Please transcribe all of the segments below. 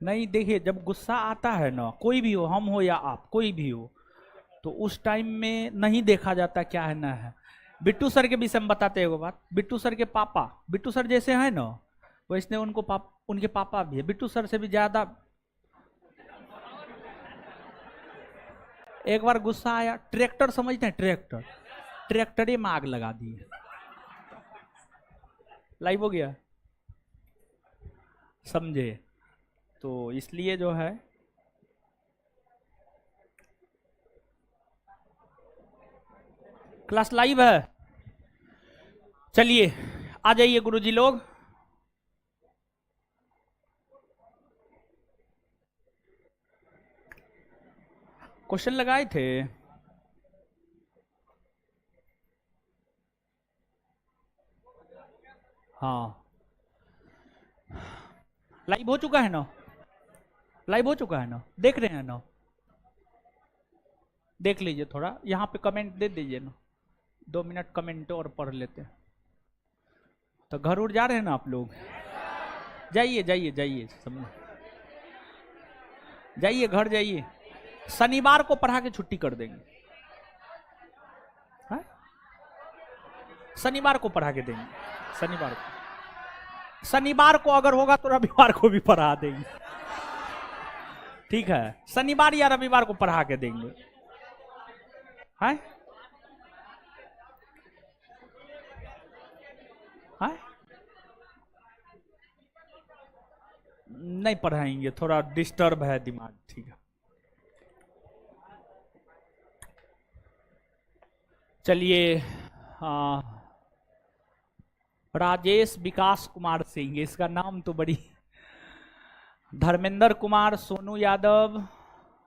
नहीं देखिए, जब गुस्सा आता है ना, कोई भी हो, हम हो या आप, कोई भी हो, तो उस टाइम में नहीं देखा जाता क्या है ना है। बिट्टू सर के विषय में बताते हैं एगो बात। बिट्टू सर के पापा, बिट्टू सर जैसे हैं ना वैसे उनके पापा भी है, बिट्टू सर से भी ज्यादा। एक बार गुस्सा आया, ट्रैक्टर समझते हैं, ट्रैक्टर, ट्रैक्टर में आग लगा दी। लाइव हो गया, समझे? तो इसलिए जो है, क्लास लाइव है। चलिए आ जाइए गुरुजी लोग। क्वेश्चन लगाए थे। हाँ, लाइव हो चुका है ना? लाइव हो चुका है ना? देख रहे हैं ना? देख लीजिए, थोड़ा यहाँ पे कमेंट दे दीजिए ना, 2 मिनट कमेंट और पढ़ लेते हैं। तो घर उड़ जा रहे हैं ना आप लोग? जाइए जाइए जाइए, समझ जाइए, घर जाइए। शनिवार को पढ़ा के छुट्टी कर देंगे। हाँ? शनिवार को पढ़ा के देंगे। शनिवार को अगर होगा तो रविवार को भी पढ़ा देंगे। ठीक है, शनिवार या रविवार को पढ़ा के देंगे। है? है? नहीं पढ़ाएंगे, थोड़ा डिस्टर्ब है दिमाग। ठीक है, चलिए। राजेश विकास कुमार सिंह, इसका नाम तो बड़ी। धर्मेंद्र कुमार, सोनू यादव,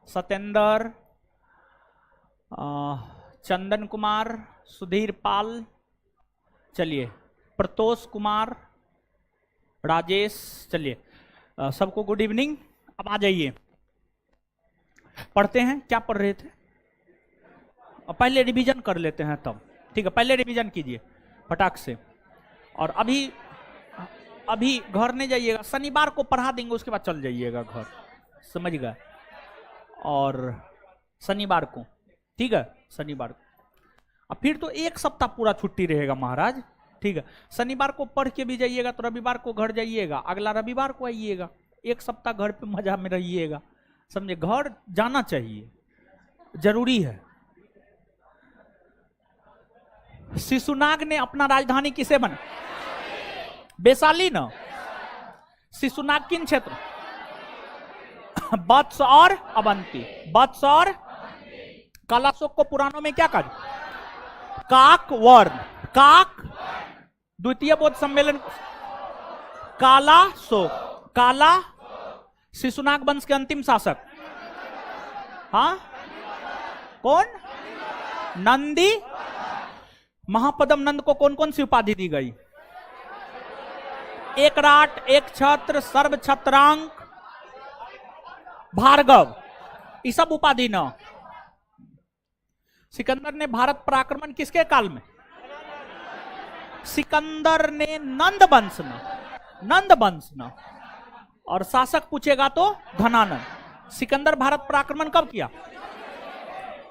सत्येंद्र, चंदन कुमार, सुधीर पाल, चलिए, प्रतोष कुमार, राजेश, चलिए, सबको गुड इवनिंग। अब आ जाइए, पढ़ते हैं। क्या पढ़ रहे थे? पहले रिवीजन कर लेते हैं तब। ठीक है, पहले रिवीजन कीजिए फटाक से। और अभी घर नहीं जाइएगा, शनिवार को पढ़ा देंगे, उसके बाद चल जाइएगा घर, समझ गए? और शनिवार को, ठीक है, शनिवार को। अब फिर तो एक सप्ताह पूरा छुट्टी रहेगा महाराज। ठीक है, शनिवार को पढ़ के भी जाइएगा तो रविवार को घर जाइएगा, अगला रविवार को आइएगा। एक सप्ताह घर पे मजा में रहिएगा, समझे? घर जाना चाहिए, जरूरी है। शिशुनाग ने अपना राजधानी किसे बना? वैशाली ना? शिशुनाग किन क्षेत्र? वत्स और अवंती। वत्स और कालाशोक को पुराणों में क्या कहा? काक वर्ण। काक, द्वितीय बौद्ध सम्मेलन, कालाशोक। काला शिशुनाग वंश के अंतिम शासक। हाँ, कौन? नंदी। महापदम नंद को कौन कौन सी उपाधि दी गई? एक राट, एक छत्र, सर्व छत्रांक, भार्गव, ये सब उपाधि न। सिकंदर ने भारत पर आक्रमण किसके काल में? सिकंदर ने नंद वंश न, नंद वंश न। और शासक पूछेगा तो धनानंद। सिकंदर भारत पर आक्रमण कब किया?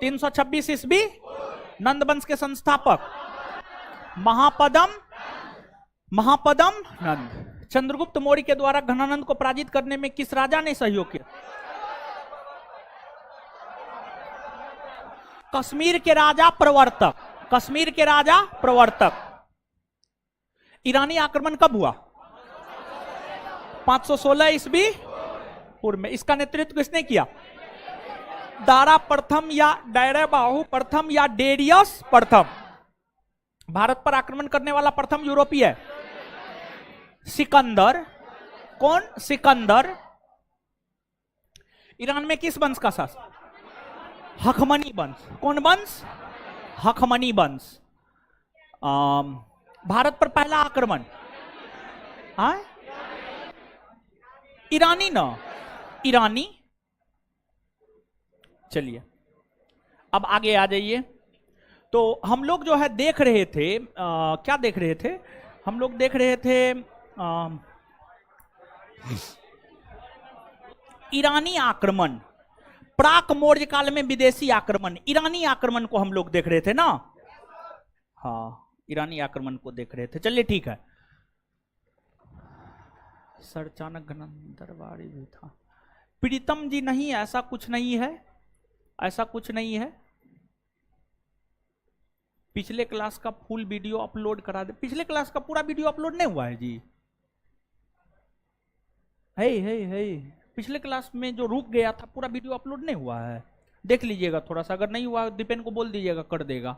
326 ईस्वी। नंद वंश के संस्थापक महापदम, महापदम नंद। चंद्रगुप्त मौर्य के द्वारा घनानंद को पराजित करने में किस राजा ने सहयोग किया? कश्मीर के राजा प्रवर्तक। कश्मीर के राजा प्रवर्तक। ईरानी आक्रमण कब हुआ? 516 ईस्वी पूर्व में। इसका नेतृत्व किसने किया? दारा प्रथम या डैरेबाहु प्रथम या डेरियस प्रथम। भारत पर आक्रमण करने वाला प्रथम यूरोपीय है सिकंदर। कौन? सिकंदर। ईरान में किस वंश का शासन? हखमनी वंश। कौन वंश? हखमनी वंश। भारत पर पहला आक्रमण? हाँ, ईरानी ना? ईरानी। चलिए अब आगे आ जाइए। तो हम लोग जो है देख रहे थे, क्या देख रहे थे? हम लोग देख रहे थे ईरानी आक्रमण, प्राक मौर्य काल में विदेशी आक्रमण, ईरानी आक्रमण को हम लोग देख रहे थे ना। हाँ, ईरानी आक्रमण को देख रहे थे। चलिए ठीक है। सर चाणक्य दरबारी भी था। प्रीतम जी नहीं, ऐसा कुछ नहीं है, ऐसा कुछ नहीं है। पिछले क्लास का फुल वीडियो अपलोड करा दे। पिछले क्लास का पूरा वीडियो अपलोड नहीं हुआ है जी। है पिछले क्लास में जो रुक गया था पूरा वीडियो अपलोड नहीं हुआ है, देख लीजिएगा थोड़ा सा। अगर नहीं हुआ दीपेन को बोल दीजिएगा, कर देगा।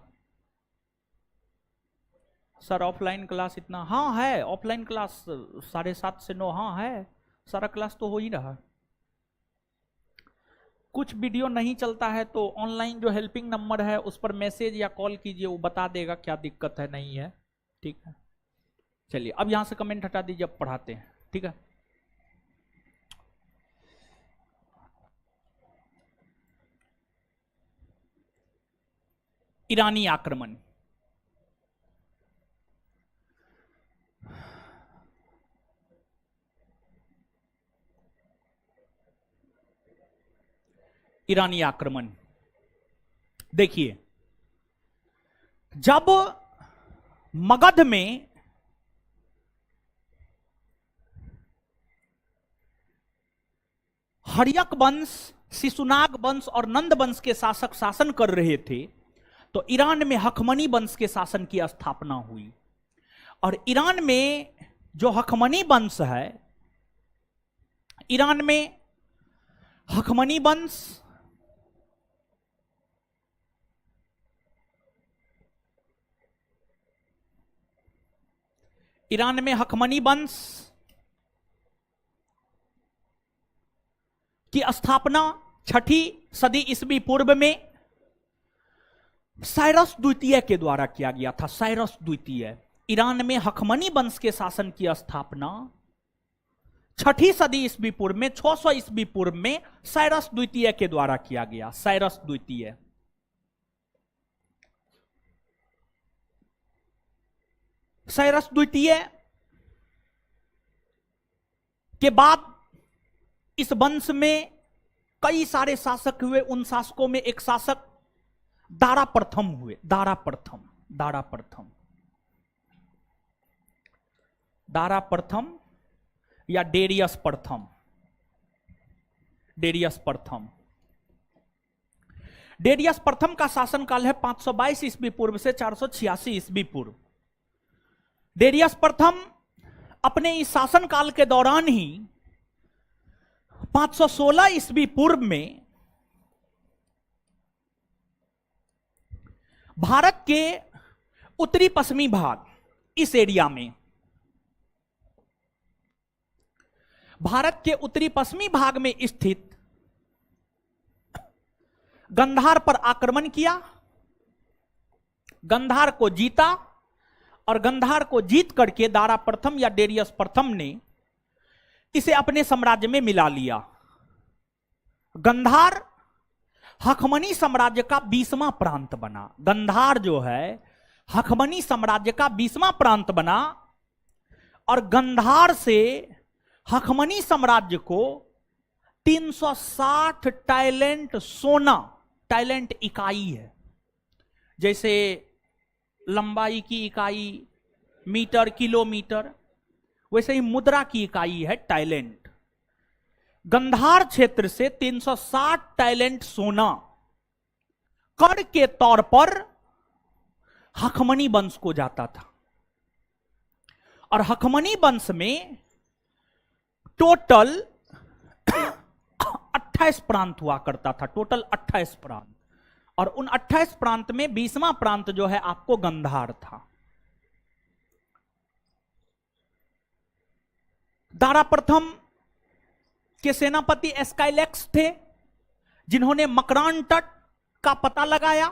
सर ऑफलाइन क्लास इतना, हाँ है ऑफलाइन क्लास 7:30 से 9, हाँ है, सारा क्लास तो हो ही रहा। कुछ वीडियो नहीं चलता है तो ऑनलाइन जो हेल्पिंग नंबर है उस पर मैसेज या कॉल कीजिए, वो बता देगा क्या दिक्कत है नहीं है। ठीक है, चलिए अब यहां से कमेंट हटा दीजिए, अब पढ़ाते हैं। ठीक है, ईरानी आक्रमण। ईरानी आक्रमण देखिए, जब मगध में हर्यक वंश, शिशुनाग वंश और नंद वंश के शासक शासन कर रहे थे, तो ईरान में हखमनी वंश के शासन की स्थापना हुई। और ईरान में जो हखमनी वंश है, ईरान में हखमनी वंश ईरान में हखमनी वंश की स्थापना 6ठी सदी ईस्वी पूर्व में साइरस द्वितीय के द्वारा किया गया था। साइरस द्वितीय, ईरान में हखमनी वंश के शासन की स्थापना 6ठी सदी ईस्वी पूर्व में, 600 ईस्वी पूर्व में साइरस द्वितीय के द्वारा किया गया। साइरस द्वितीय, साइरस द्वितीय के बाद इस वंश में कई सारे शासक हुए। उन शासकों में एक शासक दारा प्रथम हुए। दारा प्रथम, दारा प्रथम, दारा प्रथम या डेरियस प्रथम, डेरियस प्रथम। डेरियस प्रथम का शासनकाल है 522 ईस्वी पूर्व से 486 ईस्वी पूर्व। डेरियस प्रथम अपने इस शासनकाल के दौरान ही 516 ईस्वी पूर्व में भारत के उत्तरी पश्चिमी भाग, इस एरिया में, भारत के उत्तरी पश्चिमी भाग में स्थित गंधार पर आक्रमण किया, गंधार को जीता, और गंधार को जीत करके दारा प्रथम या डेरियस प्रथम ने इसे अपने साम्राज्य में मिला लिया। गंधार हखमनी साम्राज्य का 20वां प्रांत बना। गंधार जो है हखमनी साम्राज्य का 20वां प्रांत बना, और गंधार से हखमनी साम्राज्य को 360 टैलेंट सोना, टैलेंट इकाई है, जैसे लंबाई की इकाई मीटर, किलोमीटर, वैसे ही मुद्रा की इकाई है टैलेंट। गंधार क्षेत्र से 360 टैलेंट सोना कर के तौर पर हखमनी वंश को जाता था। और हखमनी वंश में टोटल 28 प्रांत हुआ करता था, टोटल 28 प्रांत। और उन 28 प्रांत में 20वां प्रांत जो है आपको गंधार था। दारा प्रथम के सेनापति एस्काइलेक्स थे, जिन्होंने मकरान तट का पता लगाया।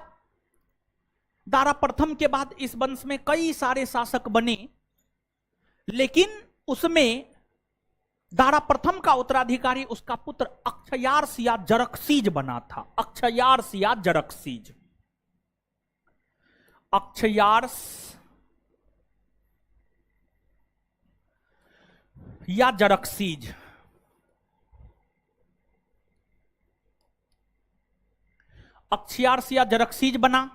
दारा प्रथम के बाद इस वंश में कई सारे शासक बने, लेकिन उसमें दारा प्रथम का उत्तराधिकारी उसका पुत्र अक्षयार्स या जरक्सीज बना था। अक्षयार्स या जरक्सीज, अक्षयार्स या जरक्सीज। अक्सियार्स या जरक्सीज बना।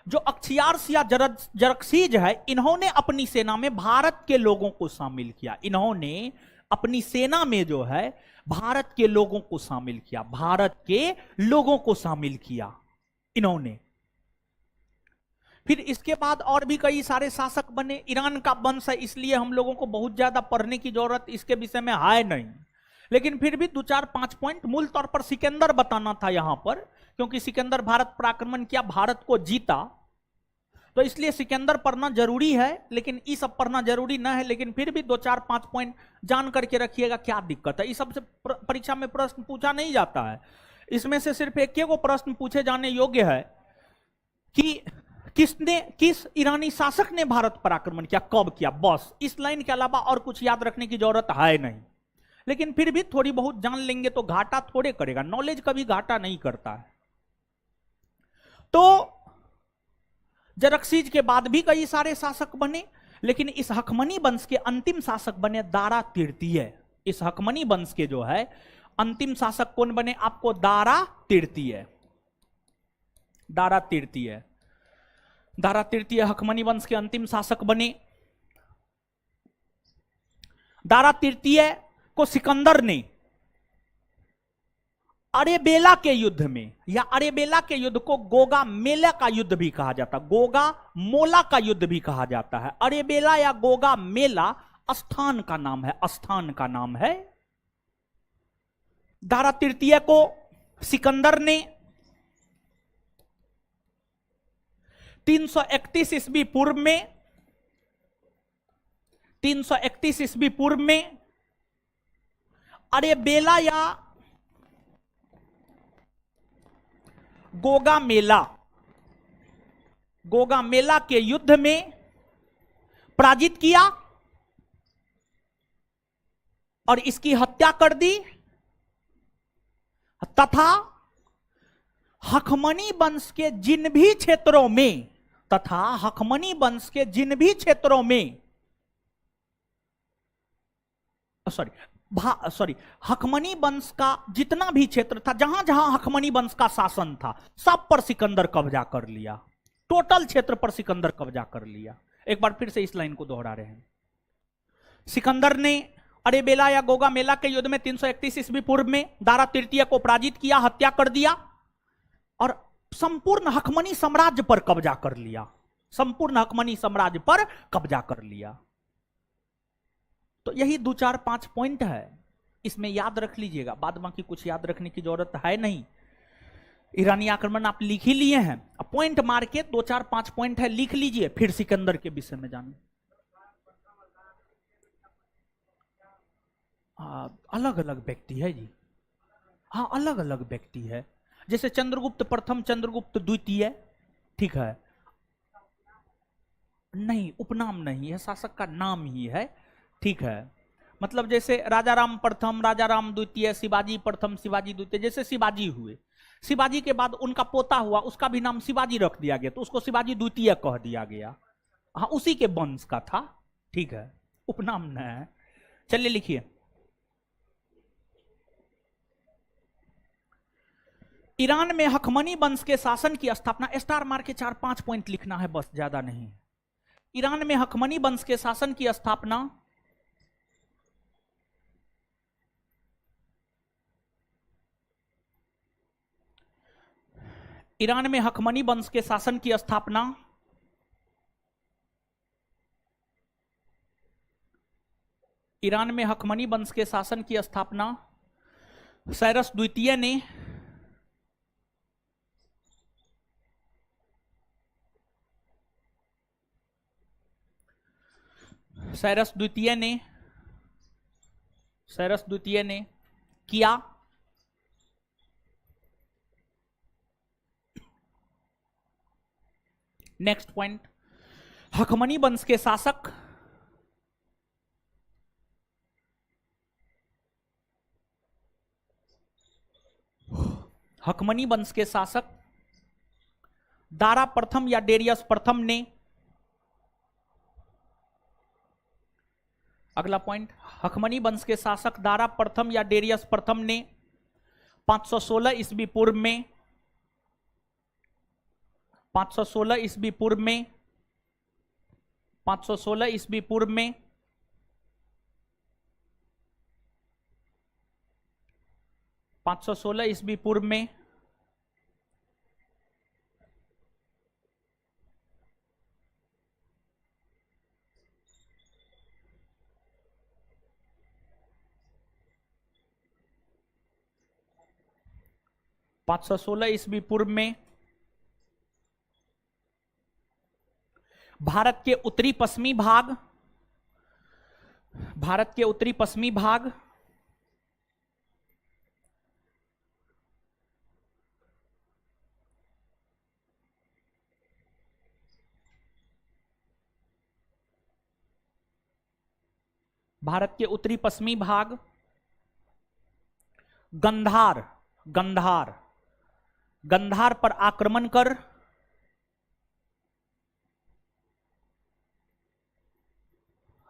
जो अक्सियार्स या जरक्सीज है, इन्होंने अपनी सेना में भारत के लोगों को शामिल किया। इन्होंने अपनी सेना में जो है भारत के लोगों को शामिल किया, भारत के लोगों को शामिल किया इन्होंने। फिर इसके बाद और भी कई सारे शासक बने। ईरान का वंश है, इसलिए हम लोगों को बहुत ज्यादा पढ़ने की जरूरत इसके विषय में है नहीं, लेकिन फिर भी 2 4 5 पॉइंट मूल तौर पर सिकंदर बताना था यहां पर, क्योंकि सिकंदर भारत पर आक्रमण किया, भारत को जीता, तो इसलिए सिकंदर पढ़ना जरूरी है। लेकिन ये सब पढ़ना जरूरी ना है, लेकिन फिर भी 2 4 5 पॉइंट जान करके रखिएगा, क्या दिक्कत है। इस सबसे परीक्षा में प्रश्न पूछा नहीं जाता है। इसमें से सिर्फ एक को प्रश्न पूछे जाने योग्य है कि किस ईरानी शासक ने भारत पर आक्रमण किया, कब किया, बस। इस लाइन के अलावा और कुछ याद रखने की जरूरत है नहीं, लेकिन फिर भी थोड़ी बहुत जान लेंगे तो घाटा थोड़े करेगा, नॉलेज कभी घाटा नहीं करता है। तो जरक्सीज के बाद भी कई सारे शासक बने, लेकिन इस हकमनी वंश के अंतिम शासक बने दारा तृतीय। इस हकमनी वंश के जो है अंतिम शासक कौन बने आपको? दारा तृतीय। दारा तृतीय, दारा तृतीय हकमनी वंश के अंतिम शासक बने। दारा तृतीय को सिकंदर ने अरेबेला के युद्ध में, या अरेबेला के युद्ध को गोगा मेला का युद्ध भी कहा जाता है, गोगा मोला का युद्ध भी कहा जाता है। अरेबेला या गोगा मेला स्थान का नाम है, स्थान का नाम है। दारा तृतीय को सिकंदर ने 331 ईस्वी पूर्व में 331 ईस्वी पूर्व में अरेबेला या गोगा मेला के युद्ध में पराजित किया और इसकी हत्या कर दी, तथा हकमनी वंश के जिन भी क्षेत्रों में हकमनी वंश का जितना भी क्षेत्र था, जहां जहां हकमनी वंश का शासन था, सब पर सिकंदर कब्जा कर लिया। टोटल क्षेत्र पर सिकंदर कब्जा कर लिया। एक बार फिर से इस लाइन को दोहरा रहे हैं। सिकंदर ने अरेबेला या गोगा मेला के युद्ध में 331 ईस्वी पूर्व में दारा तृतीय को पराजित किया, हत्या कर दिया और संपूर्ण हकमनी साम्राज्य पर कब्जा कर लिया। संपूर्ण हकमनी साम्राज्य पर कब्जा कर लिया। तो यही 2 4 5 पॉइंट है, इसमें याद रख लीजिएगा, बाद बाकी कुछ याद रखने की जरूरत है नहीं। ईरानी आक्रमण आप लिख ही लिए हैं, अब पॉइंट मार के 2 4 5 पॉइंट है लिख लीजिए, फिर सिकंदर के विषय में जाने। अलग अलग व्यक्ति है जी, हाँ अलग अलग व्यक्ति है। जैसे चंद्रगुप्त प्रथम, चंद्रगुप्त द्वितीय, ठीक है, नहीं उपनाम नहीं है, शासक का नाम ही है, ठीक है। मतलब जैसे राजाराम प्रथम, राजाराम द्वितीय, शिवाजी प्रथम, शिवाजी द्वितीय। जैसे शिवाजी हुए, शिवाजी के बाद उनका पोता हुआ, उसका भी नाम शिवाजी रख दिया गया, तो उसको शिवाजी द्वितीय कह दिया गया, हाँ उसी के वंश का था, ठीक है, उपनाम न है। चलिए लिखिए, ईरान में हकमनी वंश के शासन की स्थापना, स्टार मार के 4 5 पॉइंट लिखना है बस, ज्यादा नहीं। ईरान में हकमनी वंश के शासन की स्थापना ईरान में हकमनी वंश के शासन की स्थापना ईरान में हकमनी वंश के शासन की स्थापना साइरस द्वितीय ने साइरस द्वितीय ने किया। नेक्स्ट पॉइंट, हकमनी वंश के शासक दारा प्रथम या डेरियस प्रथम ने, अगला पॉइंट, हकमनी वंश के शासक दारा प्रथम या डेरियस प्रथम ने 516 ईस्वी पूर्व में 516 ईस्वी पूर्व में 516 ईस्वी पूर्व में 516 ईस्वी पूर्व में 516 ईस्वी पूर्व में भारत के उत्तरी पश्चिमी भाग भारत के उत्तरी पश्चिमी भाग भारत के उत्तरी पश्चिमी भाग गंधार गंधार गंधार पर आक्रमण कर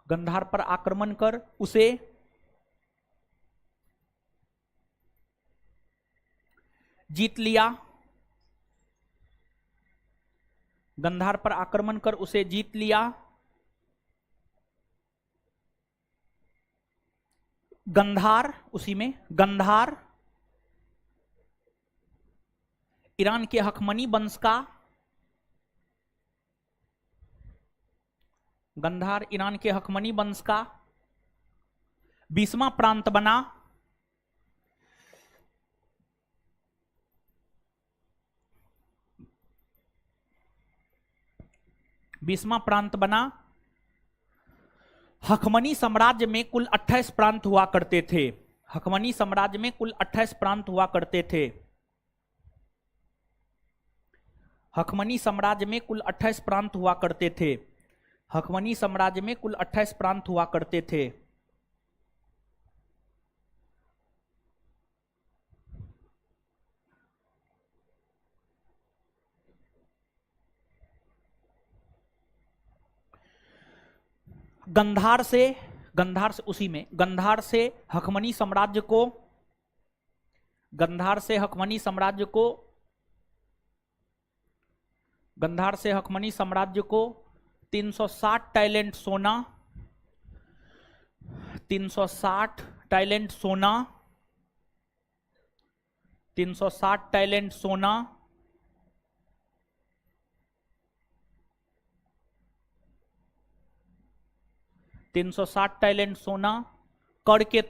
गंधार पर आक्रमण कर उसे जीत लिया। गंधार पर आक्रमण कर उसे जीत लिया। गंधार, उसी में गंधार ईरान के हखमनी वंश का गंधार ईरान के हखमनी वंश का 20वां प्रांत बना। हखमनी साम्राज्य में कुल 28 प्रांत हुआ करते थे। हखमनी साम्राज्य में कुल 28 प्रांत हुआ करते थे। हखमनी साम्राज्य में कुल 28 प्रांत हुआ करते थे। हखमनी साम्राज्य में कुल 28 प्रांत हुआ करते थे। गंधार से उसी में गंधार से हखमनी साम्राज्य को 360 टैलेंट सोना 360 टैलेंट सोना 360 टैलेंट सोना 360 टैलेंट सोना कर के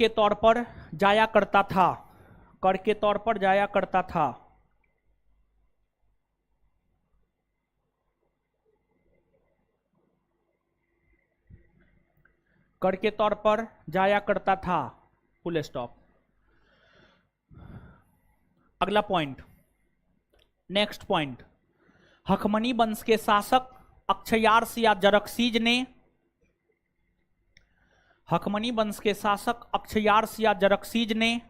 तौर पर जाया करता था। कर के तौर पर जाया करता था। कर के तौर पर जाया करता था। Full stop. अगला पॉइंट, नेक्स्ट पॉइंट, हखमनी वंश के शासक अक्षयार्स या जरक्सीज ने हखमनी वंश के शासक अक्षयार्स या जरक्सीज ने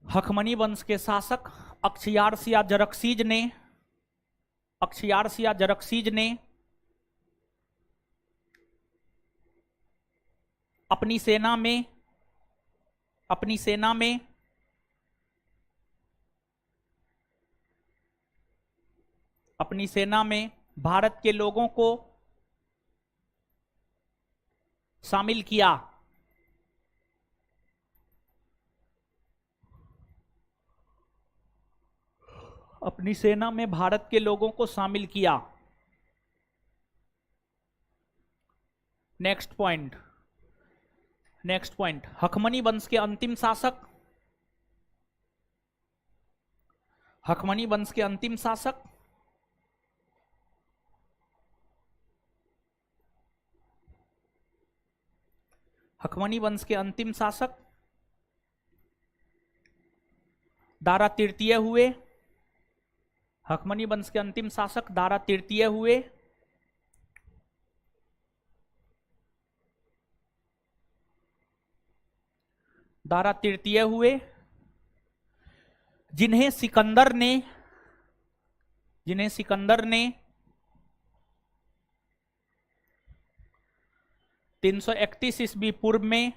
हखमनी वंश के शासक अक्षयार्स या जरक्सीज ने अपनी सेना में भारत के लोगों को शामिल किया। अपनी सेना में भारत के लोगों को शामिल किया। नेक्स्ट पॉइंट, हखमनी वंश के अंतिम शासक हखमनी वंश के अंतिम शासक हखमनी वंश के अंतिम शासक दारा तृतीय हुए। हखमनी वंश के अंतिम शासक दारा तृतीय हुए। दारा तृतीय हुए, जिन्हें सिकंदर ने 331 ईस्वी पूर्व में,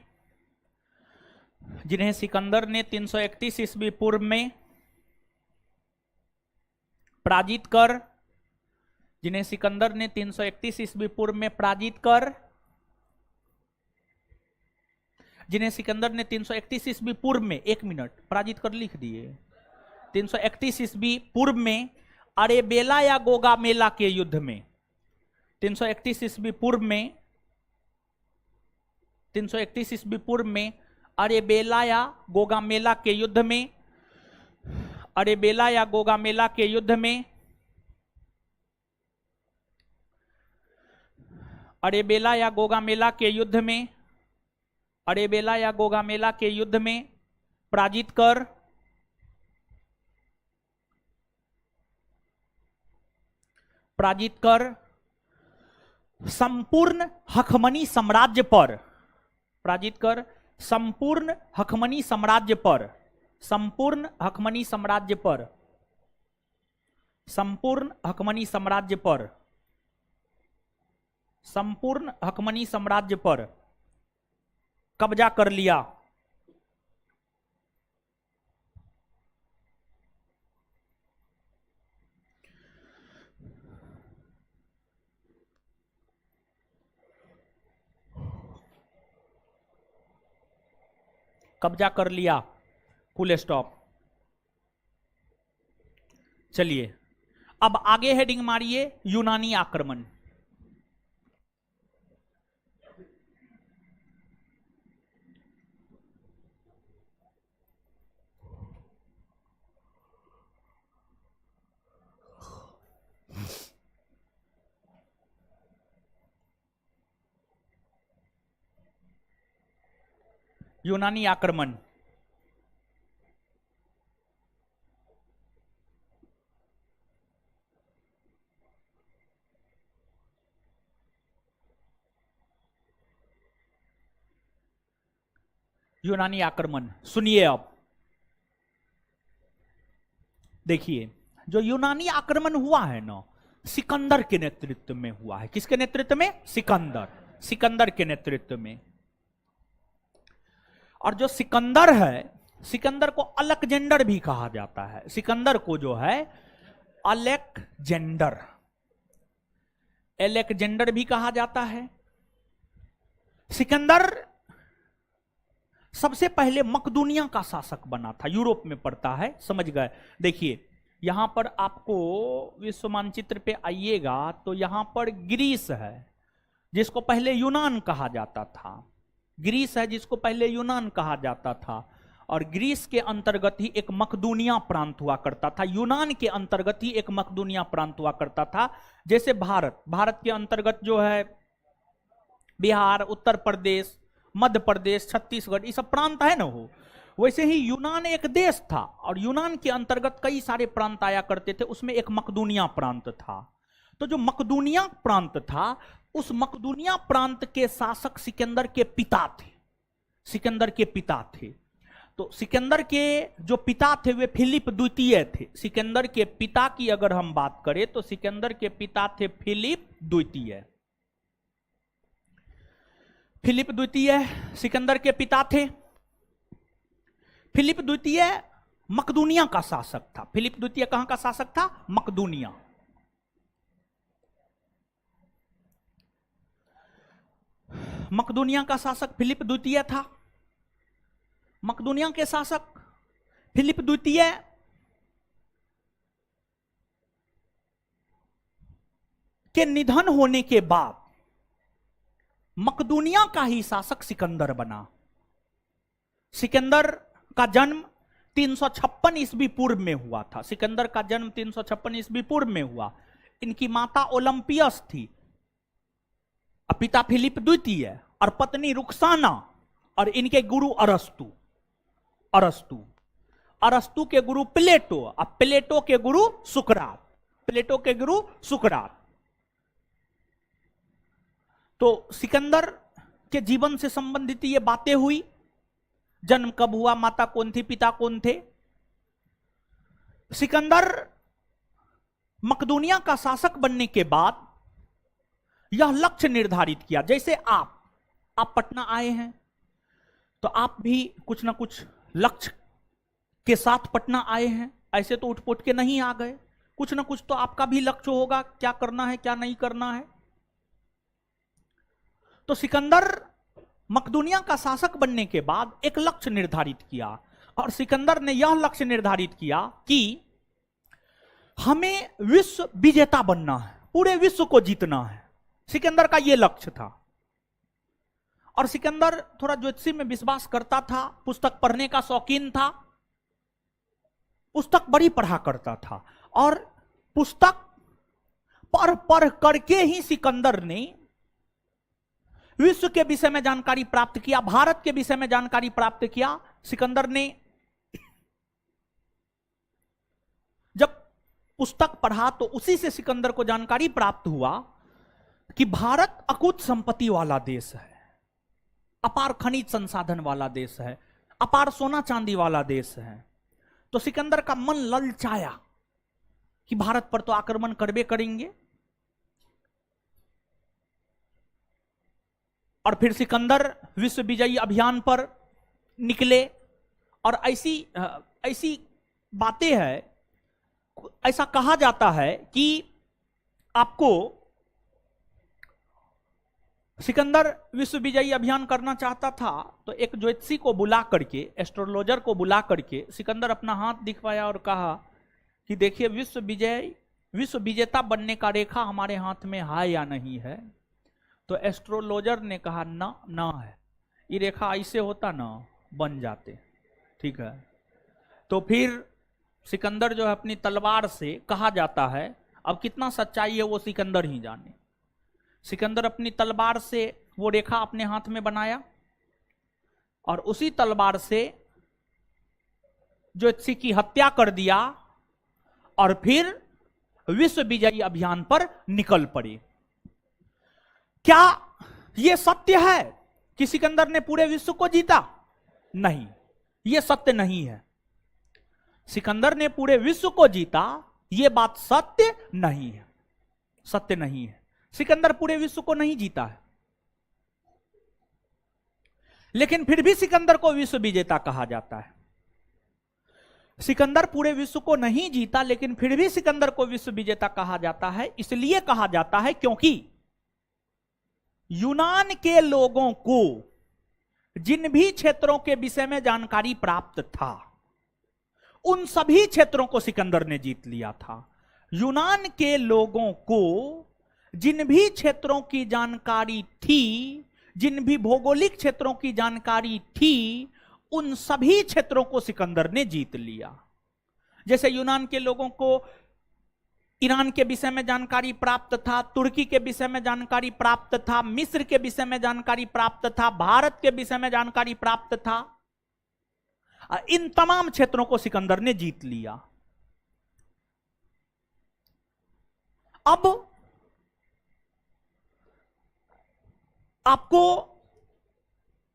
जिन्हें सिकंदर ने 331 ईस्वी पूर्व में पराजित कर, जिन्हें सिकंदर ने 331 ईस्वी पूर्व में पराजित कर, जिन्हें सिकंदर ने 331 ईस्वी पूर्व में, 1 मिनट, पराजित कर लिख दिए, 331 ईस्वी पूर्व में अरेबेला या गोगामेला के युद्ध में, 331 ईस्वी पूर्व में, 331 ईस्वी पूर्व में अरेबेला या गोगामेला के युद्ध में, अरेबेला या गोगामेला के युद्ध में, अरेबेला या गोगामेला के युद्ध में, अरेबेला या गोगामेला के युद्ध में पराजित कर संपूर्ण हखमनी साम्राज्य पर, पराजित कर संपूर्ण हखमनी साम्राज्य पर, संपूर्ण हखमनी साम्राज्य पर, संपूर्ण हखमनी साम्राज्य पर, संपूर्ण हखमनी साम्राज्य पर कब्जा कर लिया। कब्जा कर लिया, फुल स्टॉप। चलिए अब आगे हेडिंग मारिए, यूनानी आक्रमण। यूनानी आक्रमण। यूनानी आक्रमण सुनिए। अब देखिए, जो यूनानी आक्रमण हुआ है ना, सिकंदर के नेतृत्व में हुआ है। किसके नेतृत्व में? सिकंदर के नेतृत्व में। और जो सिकंदर है, सिकंदर को अलेक्जेंडर भी कहा जाता है। सिकंदर को जो है अलेक्जेंडर भी कहा जाता है। सिकंदर सबसे पहले मकदूनिया का शासक बना था। यूरोप में पड़ता है, समझ गए। देखिए यहां पर आपको विश्व मानचित्र पे आइएगा तो यहां पर ग्रीस है, जिसको पहले यूनान कहा जाता था। ग्रीस है जिसको पहले यूनान कहा जाता था। और ग्रीस के अंतर्गत ही एक मकदूनिया प्रांत हुआ करता था। यूनान के अंतर्गत ही एक मकदूनिया प्रांत हुआ करता था। जैसे भारत के अंतर्गत जो है बिहार, उत्तर प्रदेश, मध्य प्रदेश, छत्तीसगढ़, ये सब प्रांत है ना हो, वैसे ही यूनान एक देश था और यूनान के अंतर्गत कई सारे प्रांत आया करते थे। उसमें एक मकदूनिया प्रांत था। तो जो मकदूनिया प्रांत था, उस मकदूनिया प्रांत के शासक सिकंदर के पिता थे। सिकंदर के पिता थे। तो सिकंदर के जो पिता थे वे फिलिप द्वितीय थे। सिकंदर के पिता की अगर हम बात करें तो सिकंदर के पिता थे फिलिप द्वितीय। फिलिप द्वितीय सिकंदर के पिता थे। फिलिप द्वितीय मकदूनिया का शासक था। फिलिप द्वितीय कहां का शासक था? मकदूनिया। मकदूनिया का शासक फिलिप द्वितीय था। मकदूनिया के शासक फिलिप द्वितीय के निधन होने के बाद मकदूनिया का ही शासक सिकंदर बना। सिकंदर का जन्म 356 ईस्वी पूर्व में हुआ था। सिकंदर का जन्म 356 ईस्वी पूर्व में हुआ। इनकी माता ओलंपियस थी, पिता फिलिप द्वितीय और पत्नी रुक्साना, और इनके गुरु अरस्तु। अरस्तु के गुरु प्लेटो और प्लेटो के गुरु सुकरात। तो सिकंदर के जीवन से संबंधित ये बातें हुई। जन्म कब हुआ, माता कौन थी, पिता कौन थे। सिकंदर मकदूनिया का शासक बनने के बाद यह लक्ष्य निर्धारित किया। जैसे आप आप पटना आए हैं तो आप भी कुछ ना कुछ लक्ष्य के साथ पटना आए हैं, ऐसे तो उठ-पुट के नहीं आ गए, कुछ ना कुछ तो आपका भी लक्ष्य होगा, क्या करना है क्या नहीं करना है। तो सिकंदर मकदूनिया का शासक बनने के बाद एक लक्ष्य निर्धारित किया, और सिकंदर ने यह लक्ष्य निर्धारित किया कि हमें विश्व विजेता बनना है, पूरे विश्व को जीतना है। सिकंदर का यह लक्ष्य था। और सिकंदर थोड़ा ज्योतिषी में विश्वास करता था, पुस्तक पढ़ने का शौकीन था, पुस्तक बड़ी पढ़ा करता था, और पुस्तक पढ़ पढ़ करके ही सिकंदर ने विश्व के विषय में जानकारी प्राप्त किया, भारत के विषय में जानकारी प्राप्त किया। सिकंदर ने जब पुस्तक पढ़ा तो उसी से सिकंदर को जानकारी प्राप्त हुआ कि भारत अकूत संपत्ति वाला देश है, अपार खनिज संसाधन वाला देश है, अपार सोना चांदी वाला देश है। तो सिकंदर का मन ललचाया कि भारत पर तो आक्रमण करबे करेंगे, और फिर सिकंदर विश्व विजयी अभियान पर निकले। और ऐसी बातें हैं, ऐसा कहा जाता है कि आपको सिकंदर विश्व विजयी अभियान करना चाहता था तो एक ज्योतिषी को बुला करके, एस्ट्रोलॉजर को बुला करके सिकंदर अपना हाथ दिखवाया और कहा कि देखिए विश्व विजेता बनने का रेखा हमारे हाथ में है या नहीं है। तो एस्ट्रोलॉजर ने कहा ना है, ये रेखा ऐसे होता ना बन जाते, ठीक है। तो फिर सिकंदर जो है अपनी तलवार से, कहा जाता है, अब कितना सच्चाई है वो सिकंदर ही जाने, सिकंदर अपनी तलवार से वो रेखा अपने हाथ में बनाया और उसी तलवार से ज्योतिषी की हत्या कर दिया, और फिर विश्व विजयी अभियान पर निकल पड़े। क्या यह सत्य है कि सिकंदर ने पूरे विश्व को जीता? नहीं, यह सत्य नहीं है। सिकंदर ने पूरे विश्व को जीता, यह बात सत्य नहीं है, सत्य नहीं है। सिकंदर पूरे विश्व को नहीं जीता है, लेकिन फिर भी सिकंदर को विश्व विजेता कहा जाता है। सिकंदर पूरे विश्व को नहीं जीता, लेकिन फिर भी सिकंदर को विश्व विजेता कहा जाता है। इसलिए कहा जाता है क्योंकि यूनान के लोगों को जिन भी क्षेत्रों के विषय में जानकारी प्राप्त था, उन सभी क्षेत्रों को सिकंदर ने जीत लिया था। यूनान के लोगों को जिन भी क्षेत्रों की जानकारी थी, जिन भी भौगोलिक क्षेत्रों की जानकारी थी, उन सभी क्षेत्रों को सिकंदर ने जीत लिया। जैसे यूनान के लोगों को ईरान के विषय में जानकारी प्राप्त था, तुर्की के विषय में जानकारी प्राप्त था, मिस्र के विषय में जानकारी प्राप्त था, भारत के विषय में जानकारी प्राप्त था। इन तमाम क्षेत्रों को सिकंदर ने जीत लिया। अब आपको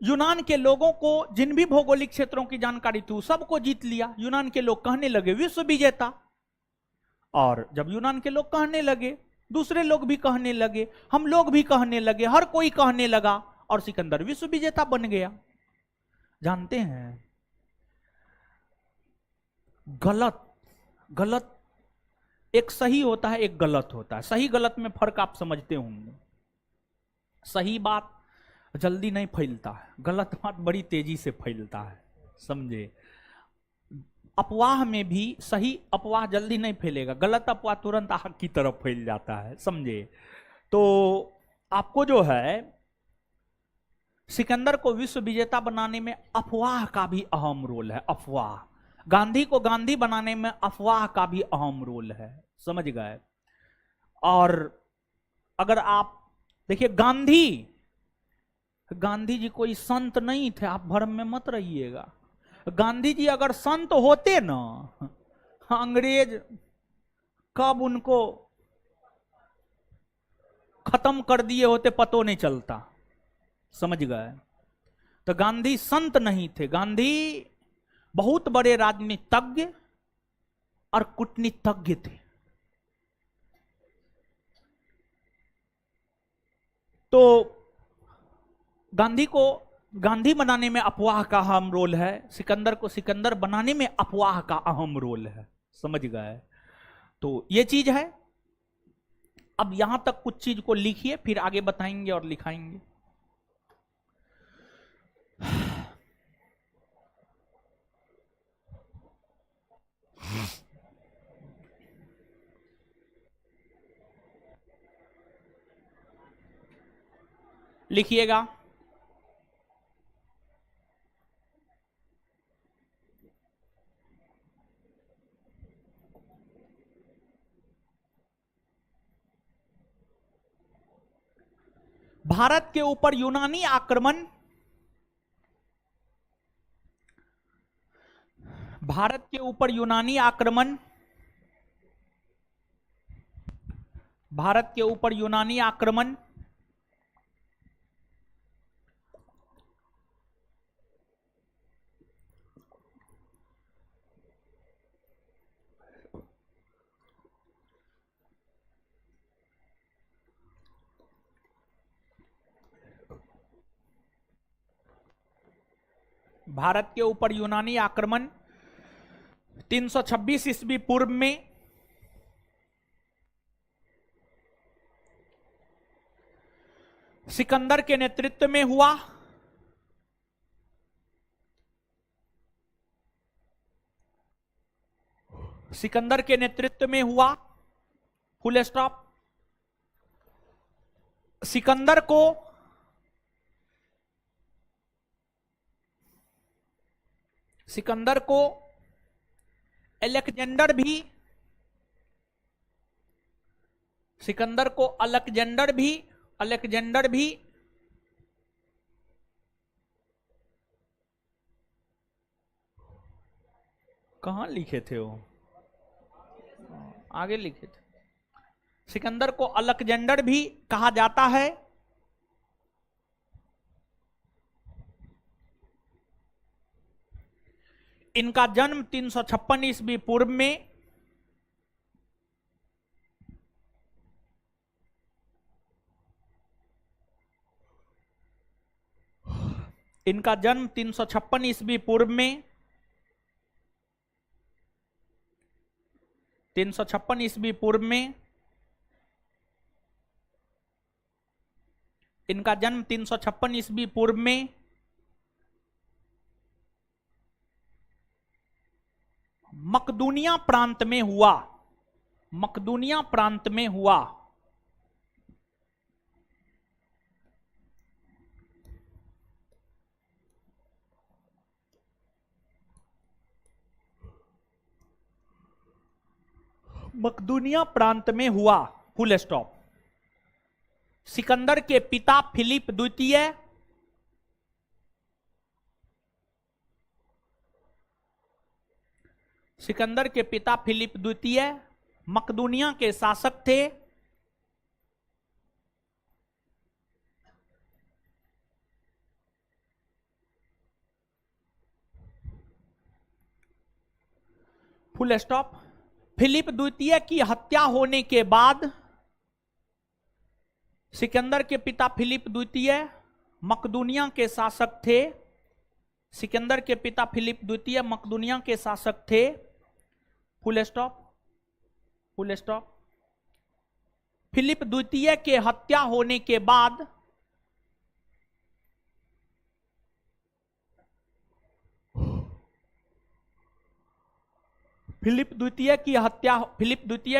यूनान के लोगों को जिन भी भौगोलिक क्षेत्रों की जानकारी थी सबको जीत लिया। यूनान के लोग कहने लगे विश्व विजेता, और जब यूनान के लोग कहने लगे, दूसरे लोग भी कहने लगे, हम लोग भी कहने लगे, हर कोई कहने लगा, और सिकंदर विश्व विजेता बन गया। जानते हैं, गलत एक सही होता है, एक गलत होता है। सही गलत में फर्क आप समझते होंगे। सही बात जल्दी नहीं फैलता है, गलत बात बड़ी तेजी से फैलता है, समझे। अफवाह में भी सही अफवाह जल्दी नहीं फैलेगा, गलत अफवाह तुरंत आग की तरफ फैल जाता है, समझे। तो आपको जो है सिकंदर को विश्व विजेता बनाने में अफवाह का भी अहम रोल है। अफवाह, गांधी को गांधी बनाने में अफवाह का भी अहम रोल है, समझ गए। और अगर आप देखिए, गांधी जी कोई संत नहीं थे, आप भ्रम में मत रहिएगा। गांधी जी अगर संत होते ना, अंग्रेज कब उनको खत्म कर दिए होते पतो नहीं चलता, समझ गए। तो गांधी संत नहीं थे, गांधी बहुत बड़े राजनीतिज्ञ और कूटनीतिज्ञ थे। तो गांधी को गांधी बनाने में अफवाह का अहम रोल है, सिकंदर को सिकंदर बनाने में अफवाह का अहम रोल है। समझ गए? तो ये चीज है। अब यहां तक कुछ चीज को लिखिए, फिर आगे बताएंगे और लिखाएंगे। लिखिएगा। भारत के ऊपर यूनानी आक्रमण, भारत के ऊपर यूनानी आक्रमण, भारत के ऊपर यूनानी आक्रमण भारत के ऊपर यूनानी आक्रमण 326 ईस्वी पूर्व में सिकंदर के नेतृत्व में हुआ। सिकंदर के नेतृत्व में हुआ, फुल स्टॉप। सिकंदर को अलेक्जेंडर भी, सिकंदर को अलेक्जेंडर भी कहां लिखे थे वो, आगे लिखे थे। सिकंदर को अलेक्जेंडर भी कहा जाता है। इनका जन्म 356 ईस्वी पूर्व में इनका जन्म 356 ईस्वी पूर्व में 356 ईस्वी पूर्व में इनका जन्म 356 ईस्वी पूर्व में मकदूनिया प्रांत में हुआ। मकदूनिया प्रांत में हुआ। मकदूनिया प्रांत में हुआ, फुल स्टॉप। सिकंदर के पिता फिलिप द्वितीय सिकंदर के पिता फिलिप द्वितीय मकदूनिया के शासक थे। Full stop. फिलिप द्वितीय की हत्या होने के बाद सिकंदर के पिता फिलिप द्वितीय मकदूनिया के शासक थे। सिकंदर के पिता फिलिप द्वितीय मकदूनिया के शासक थे। Full stop, full stop. Philip द्वितीय के हत्या होने के बाद फिलिप द्वितीय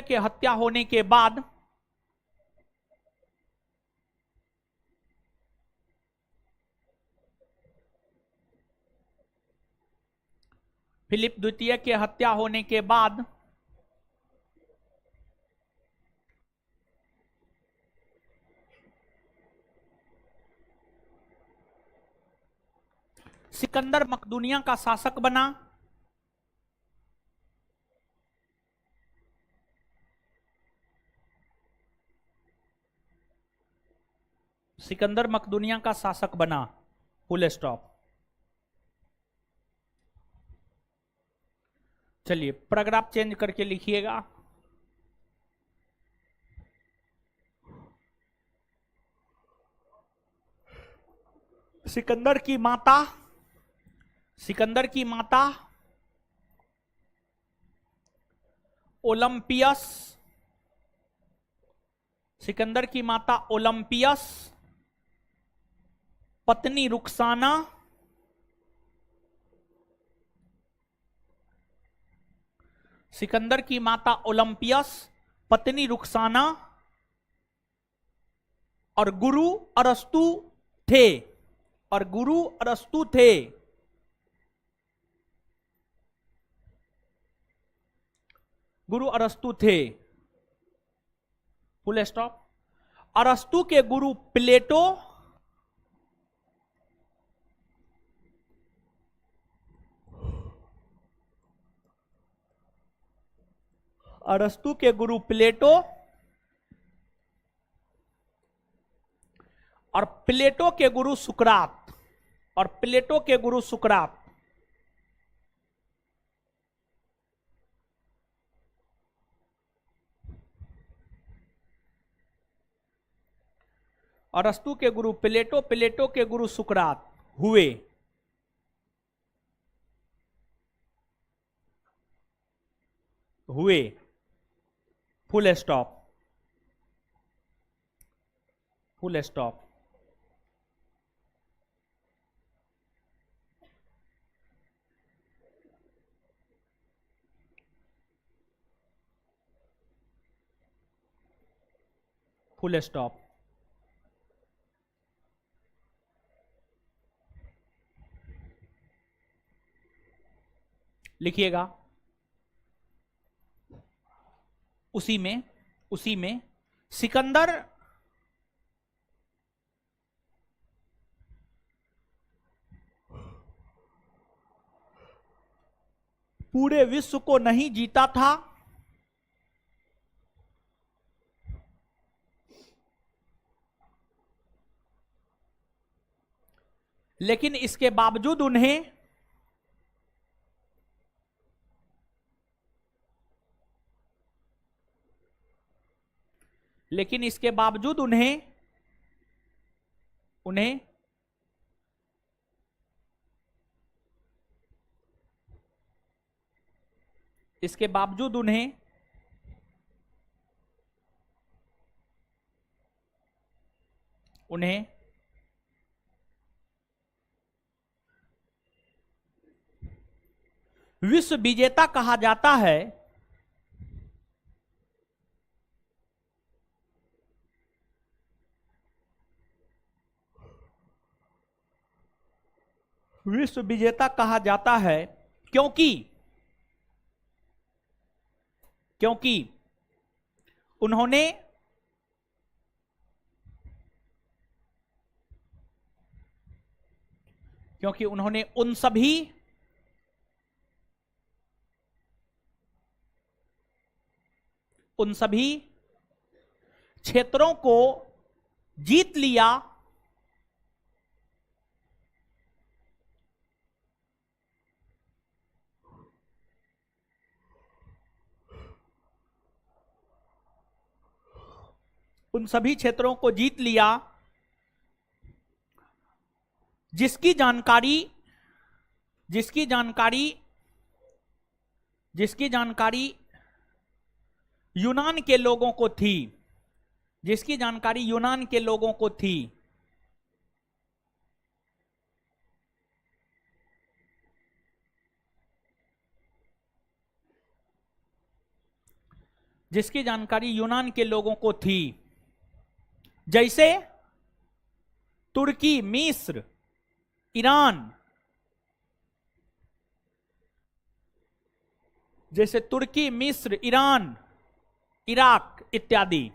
के हत्या होने के बाद फिलिप द्वितीय के हत्या होने के बाद सिकंदर मकदूनिया का शासक बना। सिकंदर मकदूनिया का शासक बना, फुल स्टॉप। चलिए पैराग्राफ चेंज करके लिखिएगा। सिकंदर की माता, सिकंदर की माता ओलंपियस, सिकंदर की माता ओलंपियस, पत्नी रुखसाना, सिकंदर की माता ओलंपियस, पत्नी रुखसाना और गुरु अरस्तु थे, और गुरु अरस्तु थे। गुरु अरस्तु थे, फुल स्टॉप। अरस्तु के गुरु प्लेटो, अरस्तु के गुरु प्लेटो और प्लेटो के गुरु सुकरात, और प्लेटो के गुरु सुकरात। अरस्तु के गुरु प्लेटो, प्लेटो के गुरु सुकरात हुए। हुए, full stop, full stop. Full stop. लिखिएगा। उसी में सिकंदर पूरे विश्व को नहीं जीता था, लेकिन इसके बावजूद उन्हें उन्हें इसके बावजूद उन्हें उन्हें विश्व विजेता कहा जाता है। विश्व विजेता कहा जाता है क्योंकि उन्होंने उन सभी क्षेत्रों को जीत लिया जिसकी जानकारी यूनान के लोगों को थी, जिसकी जानकारी यूनान के लोगों को थी। जिसकी जानकारी यूनान के लोगों को थी, जैसे तुर्की, मिस्र, ईरान, जैसे तुर्की, मिस्र, ईरान, इराक इत्यादि।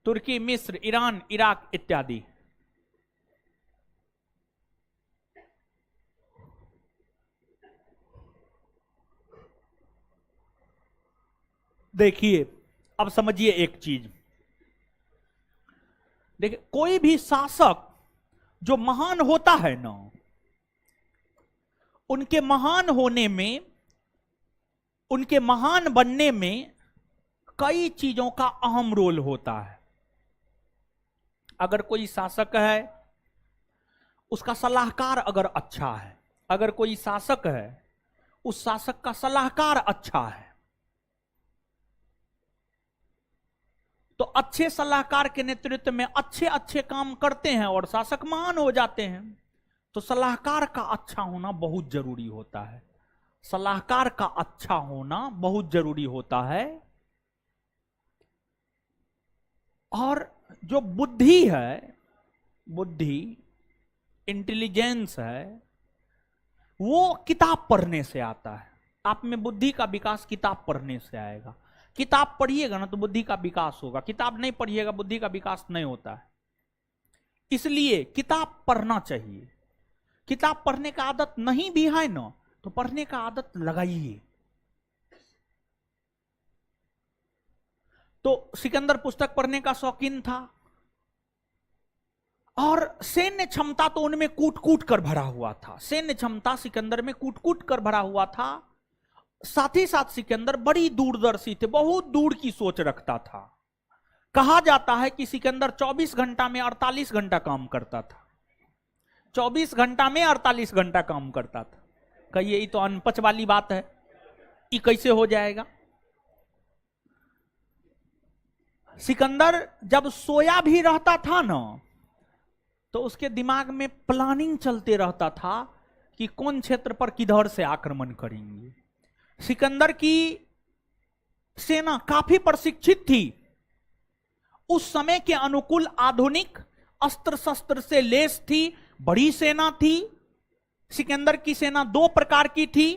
तुर्की, मिस्र, ईरान, इराक इत्यादि। देखिए, अब समझिए एक चीज। देखिए, कोई भी शासक जो महान होता है ना, उनके महान होने में, उनके महान बनने में कई चीजों का अहम रोल होता है। अगर कोई शासक है, उसका सलाहकार अगर अच्छा है, अगर कोई शासक है, उस शासक का सलाहकार अच्छा है, तो अच्छे सलाहकार के नेतृत्व में अच्छे अच्छे काम करते हैं और शासक महान हो जाते हैं। तो सलाहकार का अच्छा होना बहुत जरूरी होता है, सलाहकार का अच्छा होना बहुत जरूरी होता है। और जो बुद्धि है, बुद्धि, इंटेलिजेंस है, वो किताब पढ़ने से आता है। आप में बुद्धि का विकास किताब पढ़ने से आएगा। किताब पढ़िएगा ना तो बुद्धि का विकास होगा, किताब नहीं पढ़िएगा बुद्धि का विकास नहीं होता है। इसलिए किताब पढ़ना चाहिए। किताब पढ़ने का आदत नहीं भी है ना तो पढ़ने का आदत लगाइए। तो सिकंदर पुस्तक पढ़ने का शौकीन था और सैन्य क्षमता तो उनमें कूट कूट कर भरा हुआ था, सैन्य क्षमता सिकंदर में कूट कूट कर भरा हुआ था। साथ ही साथ सिकंदर बड़ी दूरदर्शी थे, बहुत दूर की सोच रखता था। कहा जाता है कि सिकंदर 24 घंटा में 48 घंटा काम करता था, 24 घंटा में 48 घंटा काम करता था। कहिए ये तो अनपच वाली बात है, ये कैसे हो जाएगा? सिकंदर जब सोया भी रहता था ना तो उसके दिमाग में प्लानिंग चलते रहता था कि कौन क्षेत्र पर किधर से आक्रमण करेंगे। सिकंदर की सेना काफी प्रशिक्षित थी, उस समय के अनुकूल आधुनिक अस्त्र शस्त्र से लैस थी, बड़ी सेना थी। सिकंदर की सेना दो प्रकार की थी,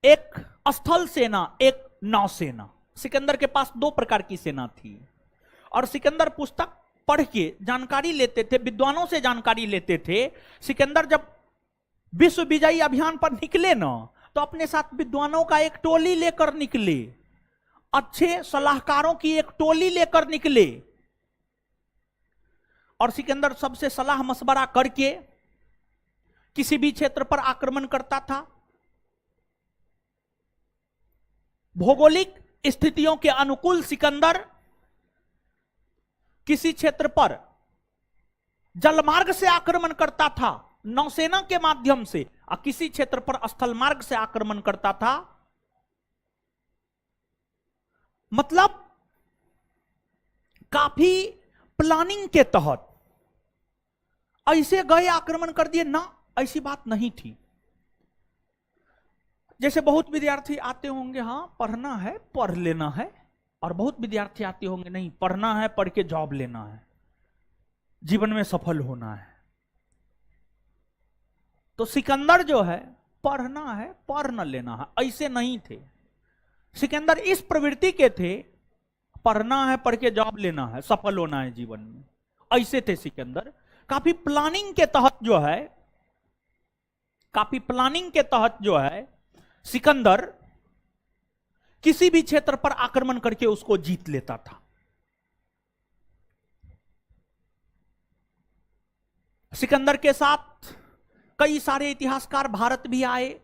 एक स्थल सेना, एक नौसेना। सिकंदर के पास दो प्रकार की सेना थी। और सिकंदर पुस्तक पढ़ के जानकारी लेते थे, विद्वानों से जानकारी लेते थे। सिकंदर जब विश्व विजयी अभियान पर निकले ना तो अपने साथ विद्वानों का एक टोली लेकर निकले, अच्छे सलाहकारों की एक टोली लेकर निकले। और सिकंदर सबसे सलाह मशवरा करके किसी भी क्षेत्र पर आक्रमण करता था। भौगोलिक स्थितियों के अनुकूल सिकंदर किसी क्षेत्र पर जलमार्ग से आक्रमण करता था, नौसेना के माध्यम से, और किसी क्षेत्र पर स्थल मार्ग से आक्रमण करता था। मतलब काफी प्लानिंग के तहत। ऐसे गए आक्रमण कर दिए ना, ऐसी बात नहीं थी। जैसे बहुत विद्यार्थी आते होंगे, हां पढ़ना है पढ़ लेना है, और बहुत विद्यार्थी आते होंगे नहीं पढ़ना है पढ़ के जॉब लेना है, जीवन में सफल होना है। तो सिकंदर जो है पढ़ना है पढ़ न लेना है, ऐसे नहीं थे। सिकंदर इस प्रवृत्ति के थे, पढ़ना है पढ़ के जॉब लेना है, सफल होना है जीवन में, ऐसे थे सिकंदर। काफी प्लानिंग के तहत जो है, काफी प्लानिंग के तहत जो है सिकंदर किसी भी क्षेत्र पर आक्रमण करके उसको जीत लेता था। सिकंदर के साथ कई सारे इतिहासकार भारत भी आए,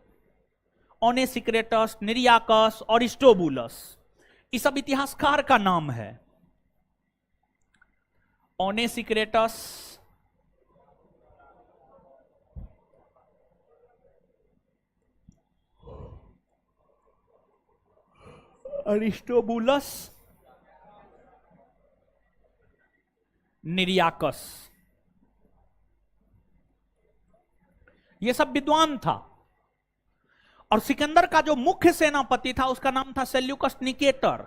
ओनेसिक्रेटस, निरियाकस और अरिस्टोबुलस, ये सब इतिहासकार का नाम है। ओनेसिक्रेटस, अरिस्टोबुलस, निरियाकस, ये सब विद्वान था। और सिकंदर का जो मुख्य सेनापति था उसका नाम था सेल्यूकस निकेटर।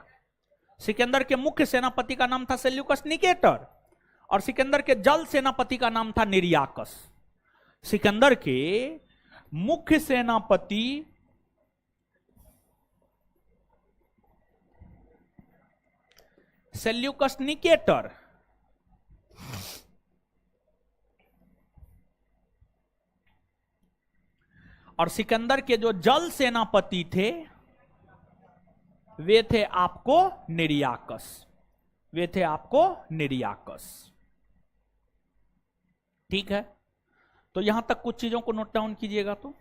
सिकंदर के मुख्य सेनापति का नाम था सेल्यूकस निकेटर, और सिकंदर के जल सेनापति का नाम था निरियाकस। सिकंदर के मुख्य सेनापति सेल्यूकस निकेटर, और सिकंदर के जो जल सेनापति थे वे थे आपको निरियाकस, वे थे आपको निरियाकस। ठीक है, तो यहां तक कुछ चीजों को नोट डाउन कीजिएगा। तो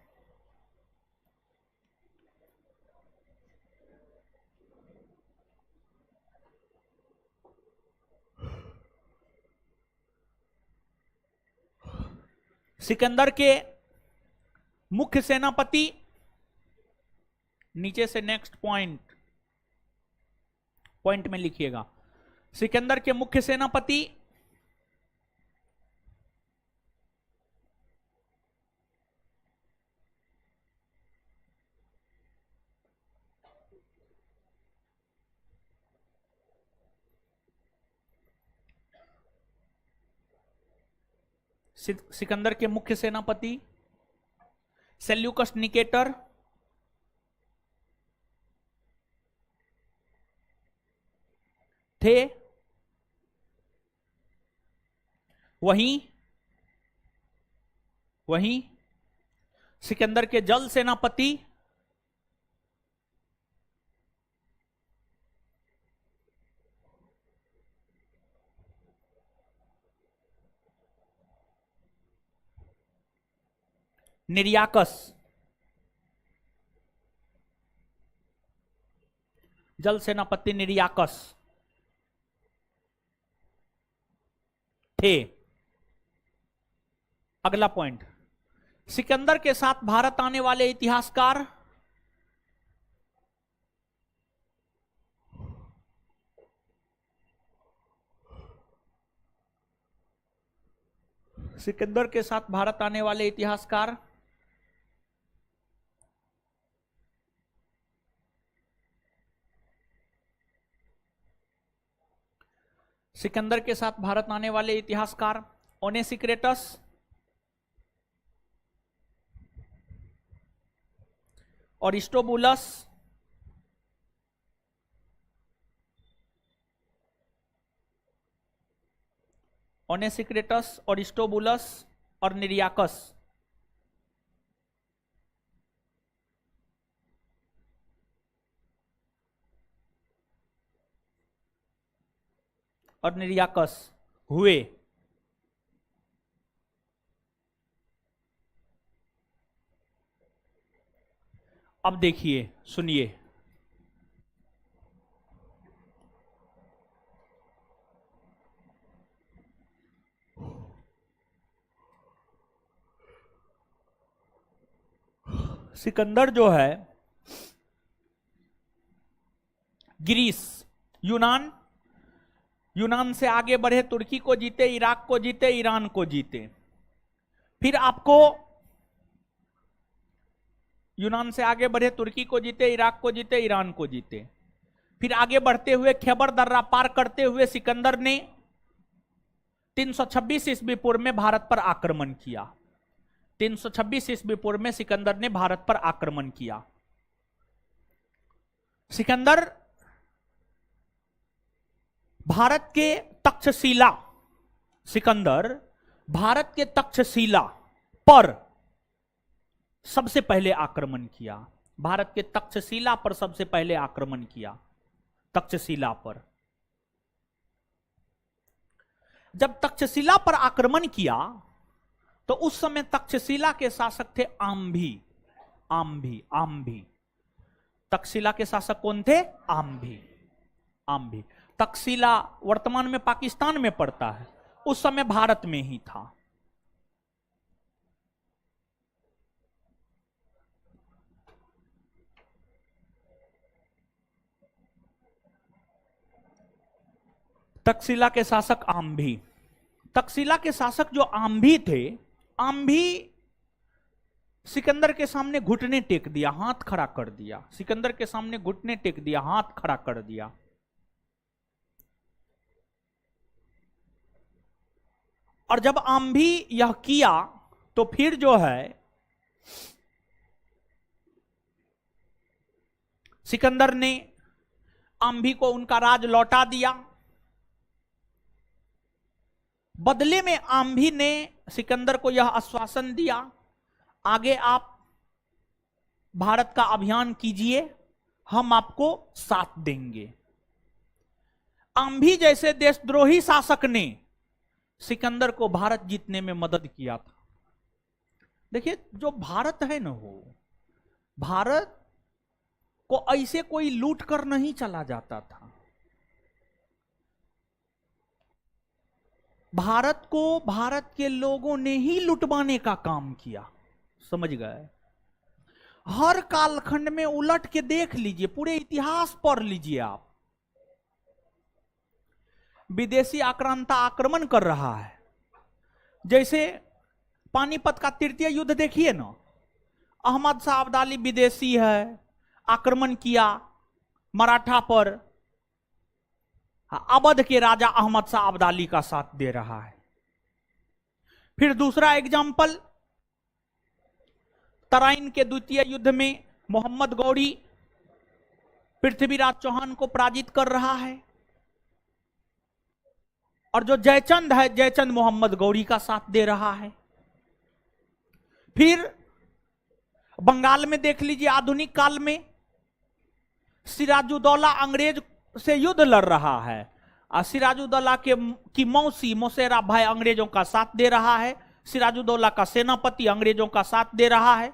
सिकंदर के मुख्य सेनापति, नीचे से नेक्स्ट पॉइंट में लिखिएगा, सिकंदर के मुख्य सेनापति सिकंदर के मुख्य सेनापति सेल्यूकस निकेटर थे। वहीं सिकंदर के जल सेनापति निर्याकस, जल सेनापति निर्याकस थे। अगला पॉइंट, सिकंदर के साथ भारत आने वाले इतिहासकार सिकंदर के साथ भारत आने वाले इतिहासकार सिकंदर के साथ भारत आने वाले इतिहासकार ओनेसिक्रेटस, अरिस्टोबुलस, ओनेसिक्रेटस, अरिस्टोबुलस और निर्याकस। और निर्याकस हुए। अब देखिए, सुनिए, सिकंदर जो है ग्रीस, यूनान से आगे बढ़े, तुर्की को जीते, इराक को जीते, ईरान को जीते। फिर आपको यूनान से आगे बढ़े, तुर्की को जीते, इराक को जीते, ईरान को जीते। फिर आगे बढ़ते हुए खैबर दर्रा पार करते हुए सिकंदर ने 326 ईस्वी पूर्व में भारत पर आक्रमण किया। 326 ईस्वी पूर्व में सिकंदर ने भारत पर आक्रमण किया। सिकंदर भारत के तक्षशिला पर सबसे पहले आक्रमण किया। भारत के तक्षशिला पर सबसे पहले आक्रमण किया। तक्षशिला पर, जब तक्षशिला पर आक्रमण किया तो उस समय तक्षशिला के शासक थे आम्भी। तक्षशिला के शासक कौन थे? आम्भी। तक्षशिला वर्तमान में पाकिस्तान में पड़ता है, उस समय भारत में ही था। तक्षशिला के शासक आम्भी। तक्षशिला के शासक जो आम्भी थे, आम्भी सिकंदर के सामने घुटने टेक दिया, हाथ खड़ा कर दिया। सिकंदर के सामने घुटने टेक दिया, हाथ खड़ा कर दिया। और जब आम्भी यह किया तो फिर जो है सिकंदर ने आम्भी को उनका राज लौटा दिया। बदले में आम्भी ने सिकंदर को यह आश्वासन दिया, आगे आप भारत का अभियान कीजिए, हम आपको साथ देंगे। आम्भी जैसे देशद्रोही शासक ने सिकंदर को भारत जीतने में मदद किया था। देखिए, जो भारत है ना, वो भारत को ऐसे कोई लूट कर नहीं चला जाता था। भारत को भारत के लोगों ने ही लुटवाने का काम किया, समझ गए। हर कालखंड में उलट के देख लीजिए, पूरे इतिहास पढ़ लीजिए आप, विदेशी आक्रांता आक्रमण कर रहा है। जैसे पानीपत का तृतीय युद्ध देखिए ना, अहमद शाह अब्दाली विदेशी है, आक्रमण किया मराठा पर, अवध के राजा अहमद शाह अब्दाली का साथ दे रहा है। फिर दूसरा एग्जाम्पल, तराइन के द्वितीय युद्ध में मोहम्मद गौरी पृथ्वीराज चौहान को पराजित कर रहा है, और जो जयचंद है, जयचंद मोहम्मद गौरी का साथ दे रहा है। फिर बंगाल में देख लीजिए, आधुनिक काल में सिराजुद्दौला अंग्रेज से युद्ध लड़ रहा है, और सिराजुद्दौला की मौसी मोसेरा भाई अंग्रेजों का साथ दे रहा है, सिराजुद्दौला का सेनापति अंग्रेजों का साथ दे रहा है।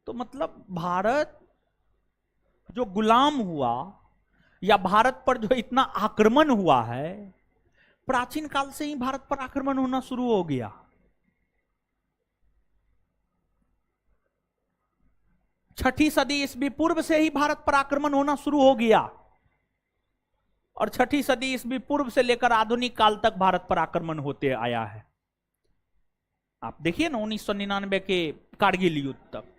तो मतलब भारत जो गुलाम हुआ, या भारत पर जो इतना आक्रमण हुआ है, प्राचीन काल से ही भारत पर आक्रमण होना शुरू हो गया। छठी सदी ईस्वी पूर्व से ही भारत पर आक्रमण होना शुरू हो गया, और छठी सदी ईस्वी पूर्व से लेकर आधुनिक काल तक भारत पर आक्रमण होते आया है। आप देखिए ना 1999 के कारगिल युद्ध तक।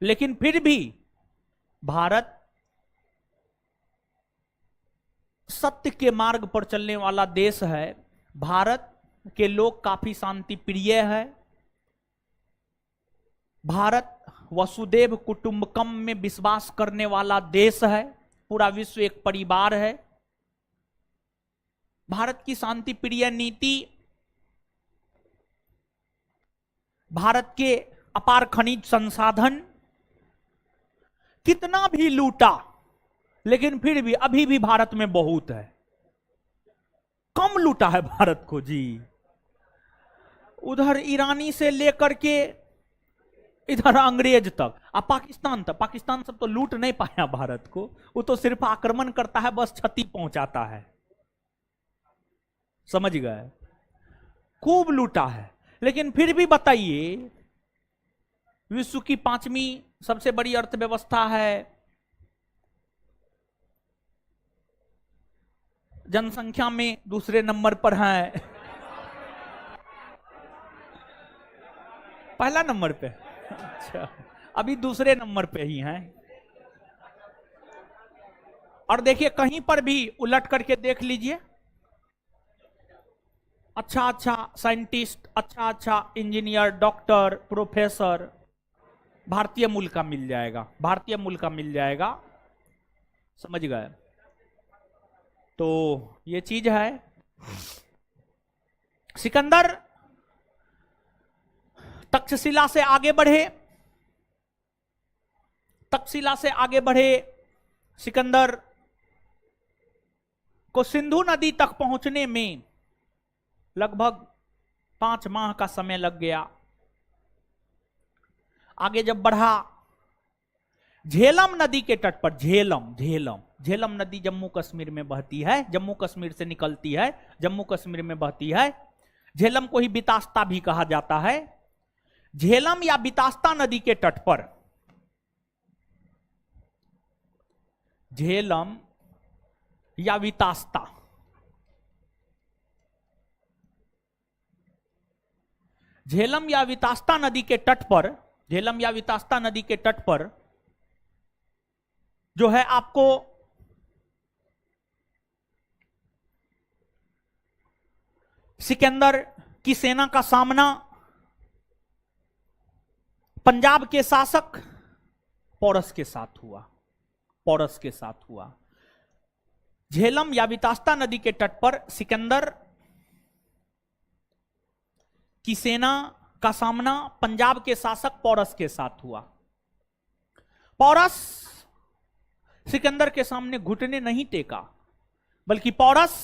लेकिन फिर भी भारत सत्य के मार्ग पर चलने वाला देश है। भारत के लोग काफी शांति प्रिय है। भारत वसुदेव कुटुंबकम में विश्वास करने वाला देश है। पूरा विश्व एक परिवार है। भारत की शांति प्रिय नीति, भारत के अपार खनिज संसाधन, कितना भी लूटा लेकिन फिर भी अभी भी भारत में बहुत है। कम लूटा है भारत को जी। उधर ईरानी से लेकर के इधर अंग्रेज तक, अब पाकिस्तान तक। पाकिस्तान सब तो लूट नहीं पाया भारत को, वो तो सिर्फ आक्रमण करता है, बस क्षति पहुंचाता है। समझ गए? खूब लूटा है। लेकिन फिर भी बताइए, विश्व की 5वीं सबसे बड़ी अर्थव्यवस्था है, जनसंख्या में दूसरे नंबर पर है, पहला नंबर पे, अच्छा अभी दूसरे नंबर पे ही हैं। और देखिए कहीं पर भी उलट करके देख लीजिए, अच्छा अच्छा साइंटिस्ट, अच्छा अच्छा इंजीनियर, डॉक्टर, प्रोफेसर भारतीय मूल का मिल जाएगा, भारतीय मूल का मिल जाएगा। समझ गए? तो ये चीज है। सिकंदर तक्षशिला से आगे बढ़े, तक्षशिला से आगे बढ़े। सिकंदर को सिंधु नदी तक पहुंचने में लगभग 5 माह का समय लग गया। आगे जब बढ़ा, झेलम नदी के तट पर, झेलम नदी जम्मू कश्मीर में बहती है, जम्मू कश्मीर से निकलती है, जम्मू कश्मीर में बहती है। झेलम को ही बितास्ता भी कहा जाता है। झेलम या बितास्ता नदी के तट पर, झेलम या वितास्ता, झेलम या वितास्ता नदी के तट पर, झेलम या वितास्ता नदी के तट पर जो है आपको सिकंदर की सेना का सामना पंजाब के शासक पोरस के साथ हुआ, पोरस के साथ हुआ। झेलम या वितास्ता नदी के तट पर सिकंदर की सेना का सामना पंजाब के शासक पोरस के साथ हुआ। पोरस सिकंदर के सामने घुटने नहीं टेका, बल्कि पोरस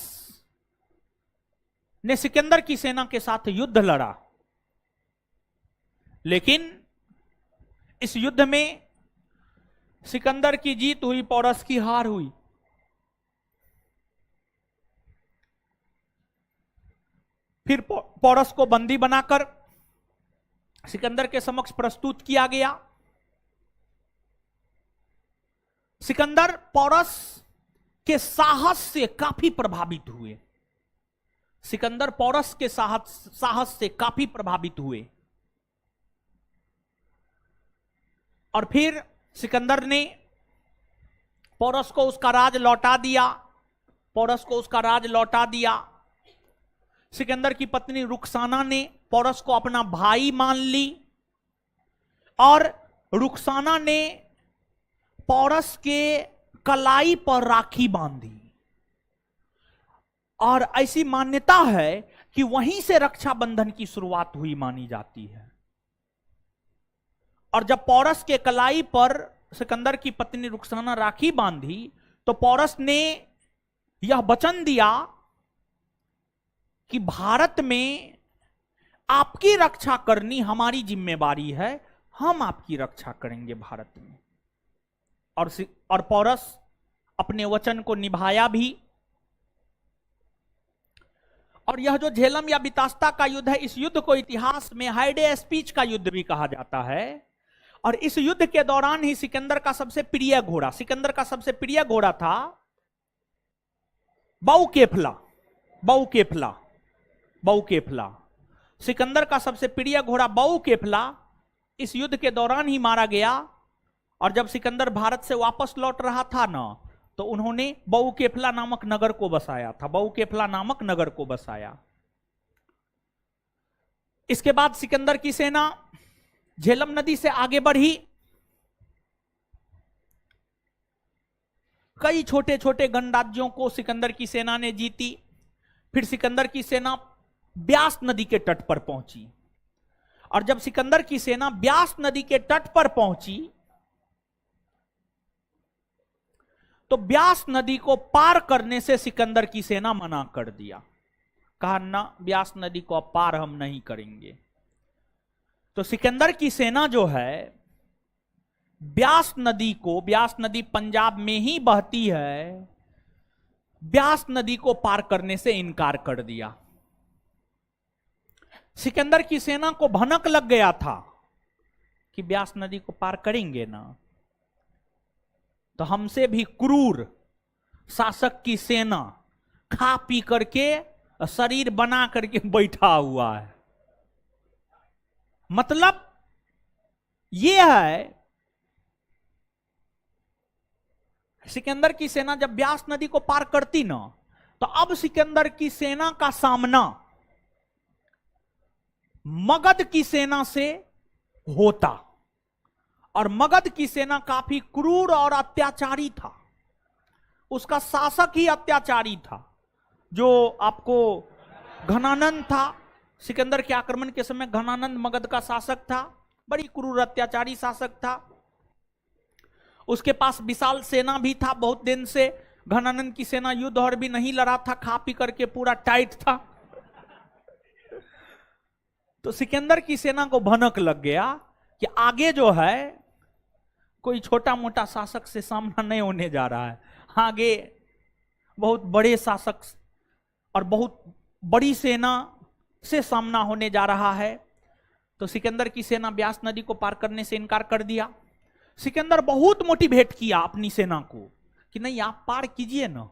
ने सिकंदर की सेना के साथ युद्ध लड़ा। लेकिन इस युद्ध में सिकंदर की जीत हुई, पोरस की हार हुई। फिर पोरस को बंदी बनाकर सिकंदर के समक्ष प्रस्तुत किया गया। सिकंदर पोरस के साहस से काफी प्रभावित हुए। सिकंदर पोरस के साहस से काफी प्रभावित हुए और फिर सिकंदर ने पोरस को उसका राज लौटा दिया। पोरस को उसका राज लौटा दिया। सिकंदर की पत्नी रुखसाना ने पोरस को अपना भाई मान ली और रुखसाना ने पोरस के कलाई पर राखी बांधी और ऐसी मान्यता है कि वहीं से रक्षाबंधन की शुरुआत हुई मानी जाती है। और जब पोरस के कलाई पर सिकंदर की पत्नी रुखसाना राखी बांधी तो पोरस ने यह वचन दिया कि भारत में आपकी रक्षा करनी हमारी जिम्मेवारी है, हम आपकी रक्षा करेंगे भारत में। और पोरस अपने वचन को निभाया भी। और यह जो झेलम या बितास्ता का युद्ध है, इस युद्ध को इतिहास में हाइडे स्पीच का युद्ध भी कहा जाता है। और इस युद्ध के दौरान ही सिकंदर का सबसे प्रिय घोड़ा था बाऊकेफला। सिकंदर का सबसे प्रिय घोड़ा बाऊकेफला इस युद्ध के दौरान ही मारा गया। और जब सिकंदर भारत से वापस लौट रहा था ना, तो उन्होंने बाऊकेफला नामक नगर को बसाया। इसके बाद सिकंदर की सेना झेलम नदी से आगे बढ़ी। कई छोटे छोटे गणराज्यों को सिकंदर की सेना ने जीती। फिर सिकंदर की सेना ब्यास नदी के तट पर पहुंची। और जब सिकंदर की सेना ब्यास नदी के तट पर पहुंची तो ब्यास नदी को पार करने से सिकंदर की सेना मना कर दिया। कहा ना, ब्यास नदी को अब पार हम नहीं करेंगे। तो सिकंदर की सेना जो है ब्यास नदी पंजाब में ही बहती है, ब्यास नदी को पार करने से इनकार कर दिया। सिकंदर की सेना को भनक लग गया था कि ब्यास नदी को पार करेंगे ना तो हमसे भी क्रूर शासक की सेना खा पी करके शरीर बना करके बैठा हुआ है। मतलब यह है, सिकंदर की सेना जब ब्यास नदी को पार करती ना, तो अब सिकंदर की सेना का सामना मगध की सेना से होता। और मगध की सेना काफी क्रूर और अत्याचारी था। उसका शासक ही अत्याचारी था। जो आपको घनानंद था, सिकंदर के आक्रमण के समय घनानंद मगध का शासक था, बड़ी क्रूर अत्याचारी शासक था। उसके पास विशाल सेना भी था। बहुत दिन से घनानंद की सेना युद्ध और भी नहीं लड़ा था, खा पी करके पूरा टाइट था। तो सिकंदर की सेना को भनक लग गया कि आगे जो है कोई छोटा मोटा शासक से सामना नहीं होने जा रहा है, आगे बहुत बड़े शासक और बहुत बड़ी सेना से सामना होने जा रहा है। तो सिकंदर की सेना ब्यास नदी को पार करने से इनकार कर दिया। सिकंदर बहुत मोटिवेट किया अपनी सेना को कि नहीं, आप पार कीजिए ना।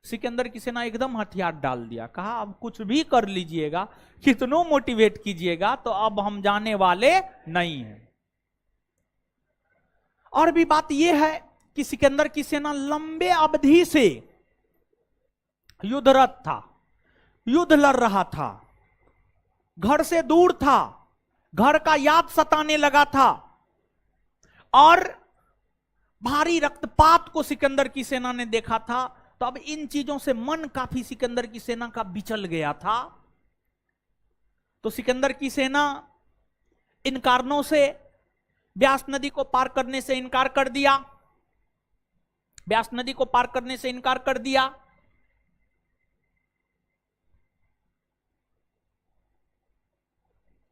सिकंदर की सेना एकदम हथियार डाल दिया। कहा अब कुछ भी कर लीजिएगा, कितनों मोटिवेट कीजिएगा, तो अब हम जाने वाले नहीं हैं। और भी बात यह है कि सिकंदर की सेना लंबे अवधि से युद्धरत था, युद्ध लड़ रहा था, घर से दूर था, घर का याद सताने लगा था और भारी रक्तपात को सिकंदर की सेना ने देखा था। तो अब इन चीजों से मन काफी सिकंदर की सेना का बिचल गया था। तो सिकंदर की सेना इन कारणों से ब्यास नदी को पार करने से इनकार कर दिया। ब्यास नदी को पार करने से इनकार कर दिया।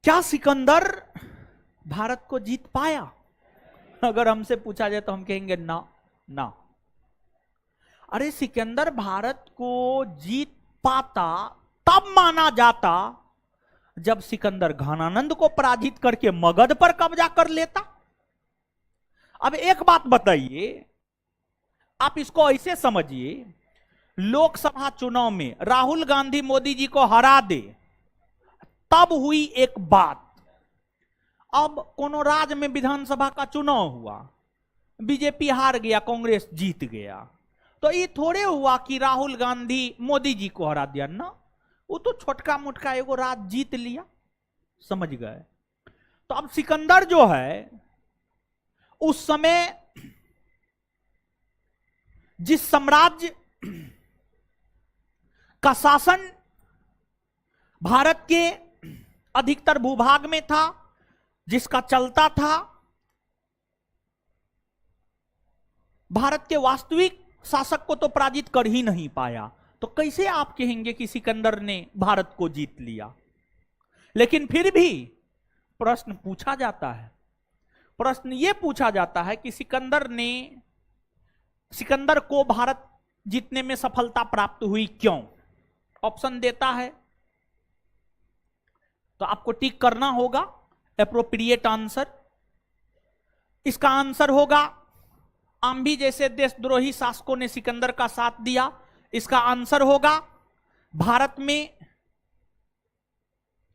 क्या सिकंदर भारत को जीत पाया? अगर हमसे पूछा जाए तो हम कहेंगे ना ना। अरे सिकंदर भारत को जीत पाता तब माना जाता जब सिकंदर घनानंद को पराजित करके मगध पर कब्जा कर लेता। अब एक बात बताइए, आप इसको ऐसे समझिए, लोकसभा चुनाव में राहुल गांधी मोदी जी को हरा दे, तब हुई एक बात। अब कोनो राज्य में विधानसभा का चुनाव हुआ, बीजेपी हार गया, कांग्रेस जीत गया, तो ये थोड़े हुआ कि राहुल गांधी मोदी जी को हरा दिया ना, वो तो छोटका मोटका एगो राज्य जीत लिया, समझ गए। तो अब सिकंदर जो है, उस समय जिस साम्राज्य का शासन भारत के अधिकतर भूभाग में था, जिसका चलता था, भारत के वास्तविक शासक को तो पराजित कर ही नहीं पाया। तो कैसे आप कहेंगे कि सिकंदर ने भारत को जीत लिया? लेकिन फिर भी प्रश्न पूछा जाता है, प्रश्न यह पूछा जाता है कि सिकंदर को भारत जीतने में सफलता प्राप्त हुई क्यों? ऑप्शन देता है, तो आपको टिक करना होगा एप्रोप्रिएट आंसर। इसका आंसर होगा आम्भी जैसे देशद्रोही शासकों ने सिकंदर का साथ दिया। इसका आंसर होगा भारत में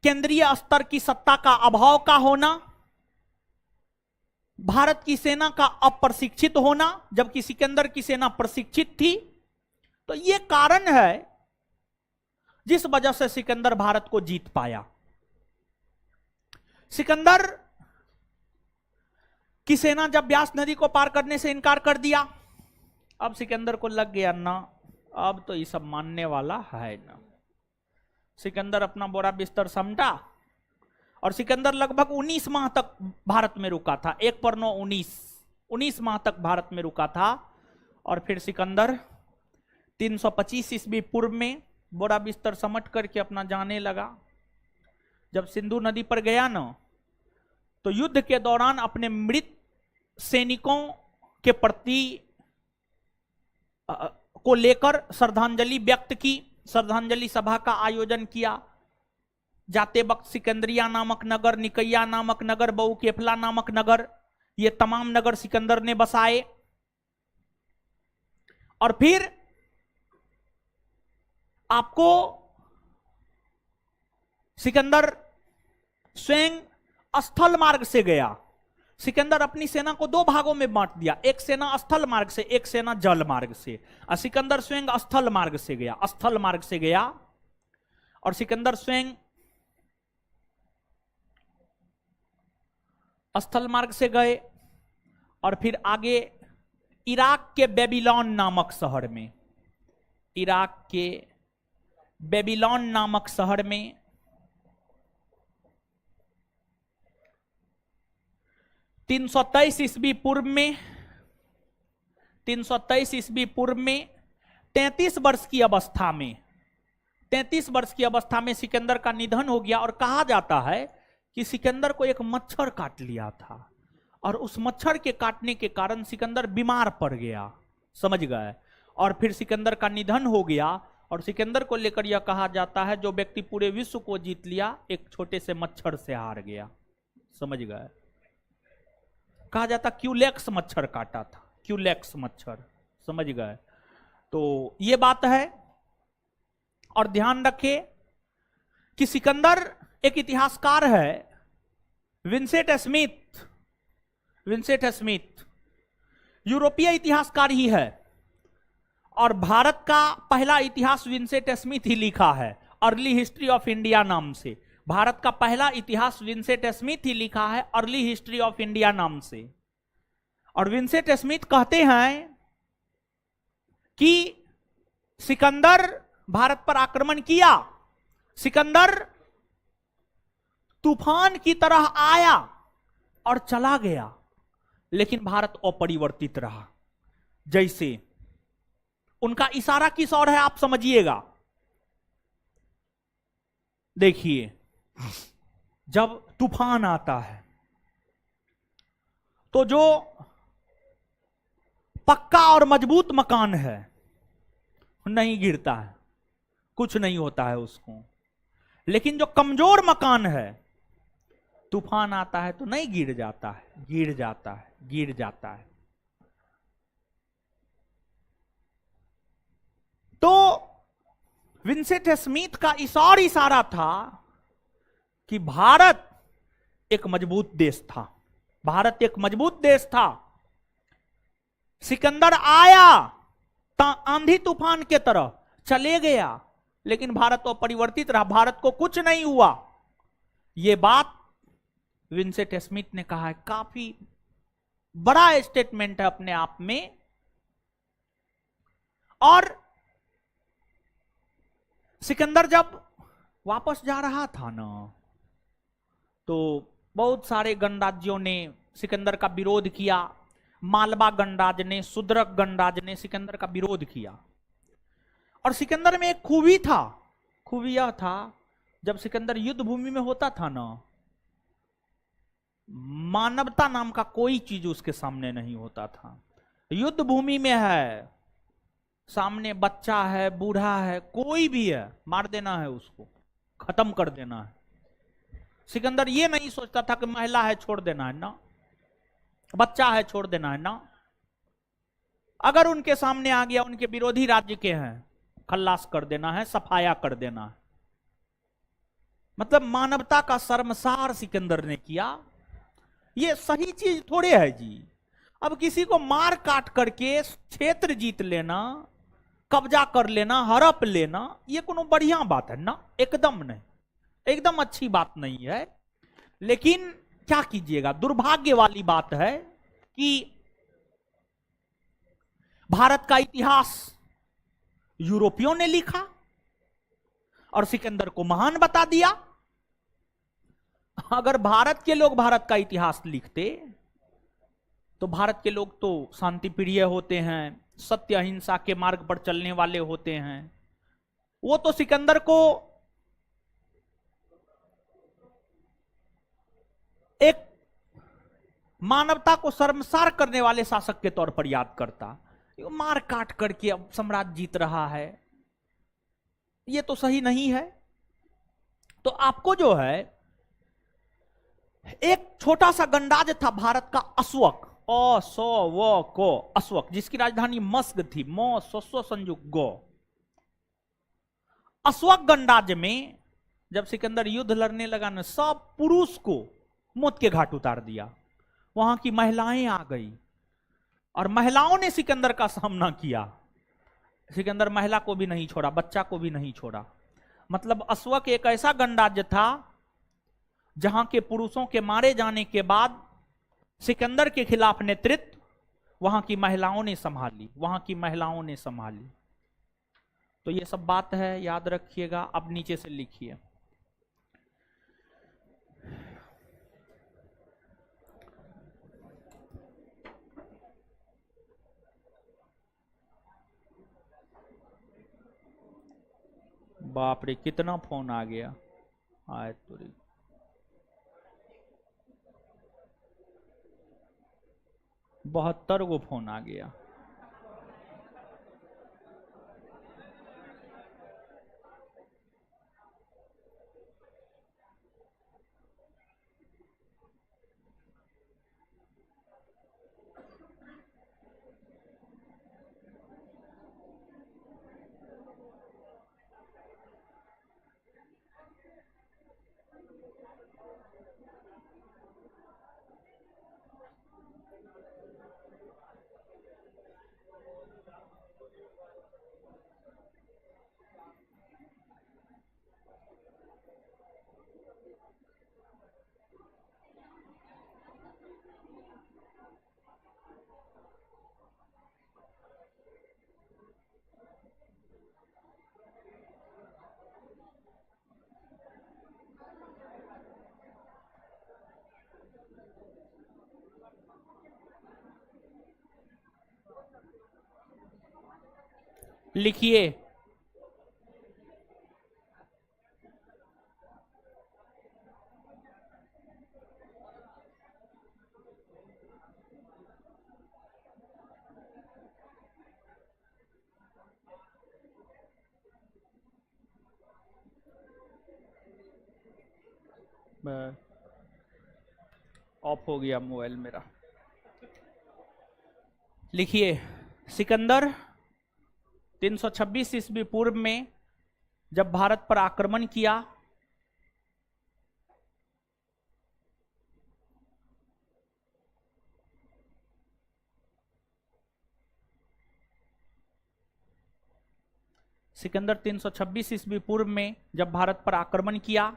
केंद्रीय स्तर की सत्ता का अभाव का होना, भारत की सेना का अप्रशिक्षित होना, जबकि सिकंदर की सेना प्रशिक्षित थी। तो यह कारण है जिस वजह से सिकंदर भारत को जीत पाया। सिकंदर की सेना जब व्यास नदी को पार करने से इनकार कर दिया, अब सिकंदर को लग गया ना, अब तो ये सब मानने वाला है ना। सिकंदर अपना बोरा बिस्तर समेटा और सिकंदर लगभग 19 माह तक भारत में रुका था। 1 पर 9 19 माह तक भारत में रुका था। और फिर सिकंदर 325 ईस्वी पूर्व में बोरा बिस्तर समेट करके अपना जाने लगा। जब सिंधु नदी पर गया ना, तो युद्ध के दौरान अपने मृत सैनिकों के प्रति को लेकर श्रद्धांजलि व्यक्त की, श्रद्धांजलि सभा का आयोजन किया। जाते वक्त सिकंदरिया नामक नगर, निकैया नामक नगर, बहुकेफला नामक नगर, ये तमाम नगर सिकंदर ने बसाए। और फिर आपको सिकंदर स्वयं स्थल मार्ग से गया। सिकंदर अपनी सेना को 2 भागों में बांट दिया, एक सेना स्थल मार्ग से, एक सेना जल मार्ग से। और सिकंदर स्वयं स्थल मार्ग से गया, स्थल मार्ग से गया। और सिकंदर स्वयं स्थल मार्ग से गए और फिर आगे इराक के बेबीलोन नामक शहर में, इराक के बेबीलोन नामक शहर में 323 ईस्वी पूर्व में 323 ईस्वी पूर्व में 33 वर्ष की अवस्था में 33 वर्ष की अवस्था में सिकंदर का निधन हो गया। और कहा जाता है कि सिकंदर को एक मच्छर काट लिया था और उस मच्छर के काटने के कारण सिकंदर बीमार पड़ गया, समझ गए। और फिर सिकंदर का निधन हो गया। और सिकंदर को लेकर यह कहा जाता है, जो व्यक्ति पूरे विश्व को जीत लिया, एक छोटे से मच्छर से हार गया, समझ गए। कहा जाता क्यूलेक्स मच्छर काटा था, क्यूलेक्स मच्छर, समझ गए। तो यह बात है। और ध्यान रखें कि सिकंदर एक इतिहासकार है, विंसेंट स्मिथ। विंसेंट स्मिथ यूरोपीय इतिहासकार ही है और भारत का पहला इतिहास विंसेंट स्मिथ ही लिखा है, अर्ली हिस्ट्री ऑफ इंडिया नाम से। भारत का पहला इतिहास विंसेंट स्मिथ ही लिखा है, अर्ली हिस्ट्री ऑफ इंडिया नाम से। और विंसेंट स्मिथ कहते हैं कि सिकंदर भारत पर आक्रमण किया, सिकंदर तूफान की तरह आया और चला गया, लेकिन भारत अपरिवर्तित रहा। जैसे उनका इशारा किस ओर है आप समझिएगा। देखिए, जब तूफान आता है तो जो पक्का और मजबूत मकान है नहीं गिरता है, कुछ नहीं होता है उसको। लेकिन जो कमजोर मकान है, तूफान आता है तो नहीं गिर जाता है, गिर जाता है, गिर जाता है। तो विंसेंट स्मिथ का इस और इशारा था कि भारत एक मजबूत देश था, भारत एक मजबूत देश था। सिकंदर आया आंधी तूफान के तरह चले गया, लेकिन भारत अपरिवर्तित रहा, भारत को कुछ नहीं हुआ। यह बात विंसेंट स्मिथ ने कहा है, काफी बड़ा स्टेटमेंट है अपने आप में। और सिकंदर जब वापस जा रहा था ना, तो बहुत सारे गणराज्यों ने सिकंदर का विरोध किया। मालवा गणराज ने, सुद्रक गणराज ने सिकंदर का विरोध किया। और सिकंदर में एक खूबी था, खूबी यह था, जब सिकंदर युद्ध भूमि में होता था ना, मानवता नाम का कोई चीज उसके सामने नहीं होता था। युद्ध भूमि में है, सामने बच्चा है, बूढ़ा है, कोई भी है, मार देना है उसको, खत्म कर देना है। सिकंदर ये नहीं सोचता था कि महिला है छोड़ देना है ना, बच्चा है छोड़ देना है ना। अगर उनके सामने आ गया, उनके विरोधी राज्य के हैं, खल्लास कर देना है, सफाया कर देना है। मतलब मानवता का शर्मसार सिकंदर ने किया। ये सही चीज थोड़े है जी। अब किसी को मार काट करके क्षेत्र जीत लेना, कब्जा कर लेना, हड़प लेना, ये कोनो बढ़िया बात है ना? एकदम नहीं, एकदम अच्छी बात नहीं है। लेकिन क्या कीजिएगा, दुर्भाग्य वाली बात है कि भारत का इतिहास यूरोपियों ने लिखा और सिकंदर को महान बता दिया। अगर भारत के लोग भारत का इतिहास लिखते तो भारत के लोग तो शांति प्रिय होते हैं, सत्य अहिंसा के मार्ग पर चलने वाले होते हैं। वो तो सिकंदर को एक मानवता को शर्मसार करने वाले शासक के तौर पर याद करता। ये मार काट करके अब सम्राट जीत रहा है, ये तो सही नहीं है। तो आपको जो है, एक छोटा सा गणराज्य था भारत का, अश्वक, अश्वक, जिसकी राजधानी मस्क थी, मो सो संयुक्त गो। अश्वक गणराज्य में जब सिकंदर युद्ध लड़ने लगा ना, सब पुरुष को मौत के घाट उतार दिया। वहां की महिलाएं आ गई और महिलाओं ने सिकंदर का सामना किया। सिकंदर महिला को भी नहीं छोड़ा, बच्चा को भी नहीं छोड़ा। मतलब अश्वक एक ऐसा गणराज्य था जहां के पुरुषों के मारे जाने के बाद सिकंदर के खिलाफ नेतृत्व वहां की महिलाओं ने संभाली, वहां की महिलाओं ने संभाली। तो ये सब बात है, याद रखिएगा। अब नीचे से लिखिए, बाप रे कितना फोन आ गया, आए तो 72 गो फोन आ गया। लिखिए, ऑफ हो गया मोबाइल मेरा। लिखिए, सिकंदर 326 ईस्वी पूर्व में जब भारत पर आक्रमण किया, सिकंदर 326 ईस्वी पूर्व में जब भारत पर आक्रमण किया,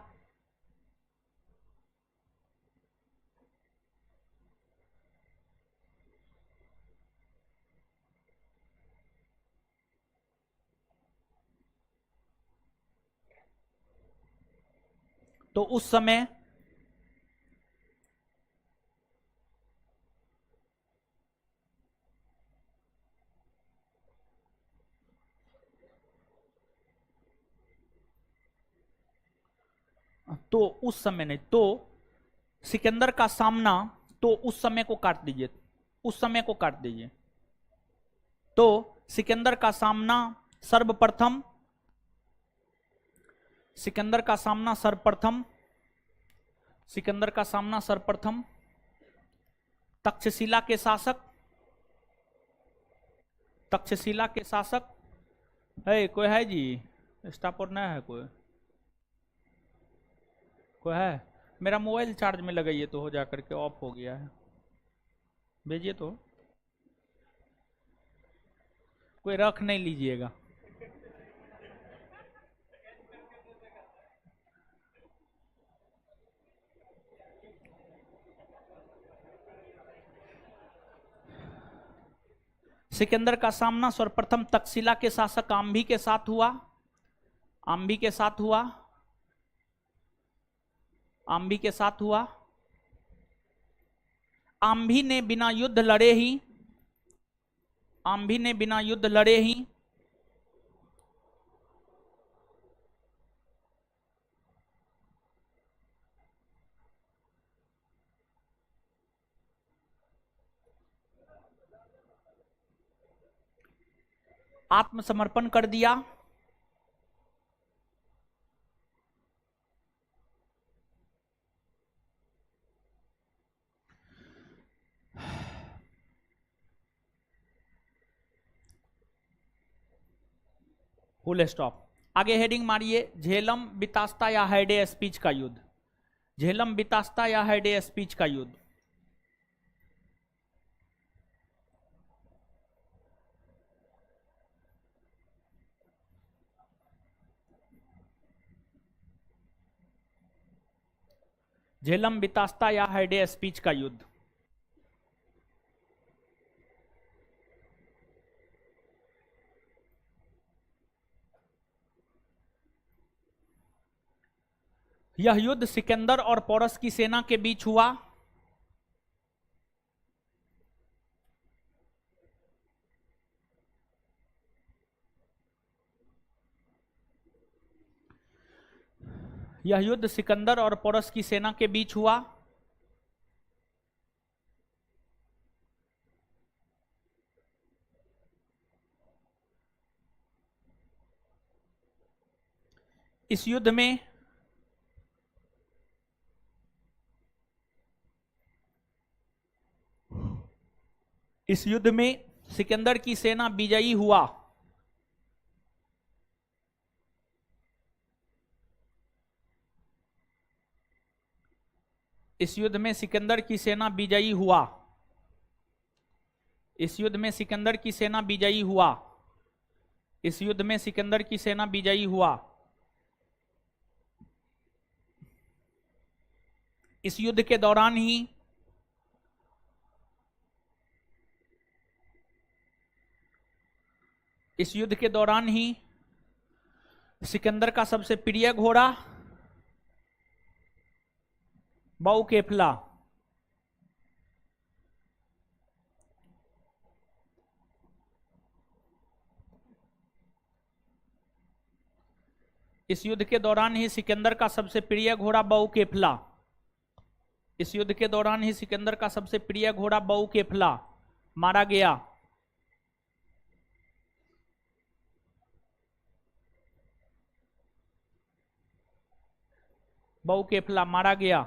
तो उस समय नहीं, तो सिकंदर का सामना, तो उस समय को काट दीजिए, उस समय को काट दीजिए। तो सिकंदर का सामना सर्वप्रथम, सिकंदर का सामना सर्वप्रथम, सिकंदर का सामना सर्वप्रथम तक्षशिला के शासक, तक्षशिला के शासक है, कोई है जी? स्टाफ और नहीं है कोई? कोई है? मेरा मोबाइल चार्ज में लगाइए तो हो जा करके ऑफ हो गया है, भेजिए तो। कोई रख नहीं लीजिएगा। सिकंदर का सामना सर्वप्रथम तक्षशिला के शासक आम्भी के साथ हुआ, आम्भी के साथ हुआ, आम्भी के साथ हुआ। आम्भी ने बिना युद्ध लड़े ही, आम्भी ने बिना युद्ध लड़े ही आत्मसमर्पण कर दिया, फुल स्टॉप। आगे हेडिंग मारिए, झेलम बितास्ता या हैडे स्पीच का युद्ध, झेलम बितास्ता या हैडे स्पीच का युद्ध। झेलम बितास्ता या हैडे स्पीच का युद्ध। यह युद्ध सिकंदर और पोरस की सेना के बीच हुआ, यह युद्ध सिकंदर और पोरस की सेना के बीच हुआ। इस युद्ध में सिकंदर की सेना विजयी हुआ। इस युद्ध में सिकंदर की सेना विजयी हुआ। इस युद्ध में सिकंदर की सेना विजयी हुआ। इस युद्ध में सिकंदर की सेना विजयी हुआ। इस युद्ध के दौरान ही सिकंदर का सबसे प्रिय घोड़ा बाउकेफला, इस युद्ध के दौरान ही सिकंदर का सबसे प्रिय घोड़ा बाउकेफला, इस युद्ध के दौरान ही सिकंदर का सबसे प्रिय घोड़ा बाउकेफला मारा गया। बहु केफला मारा गया।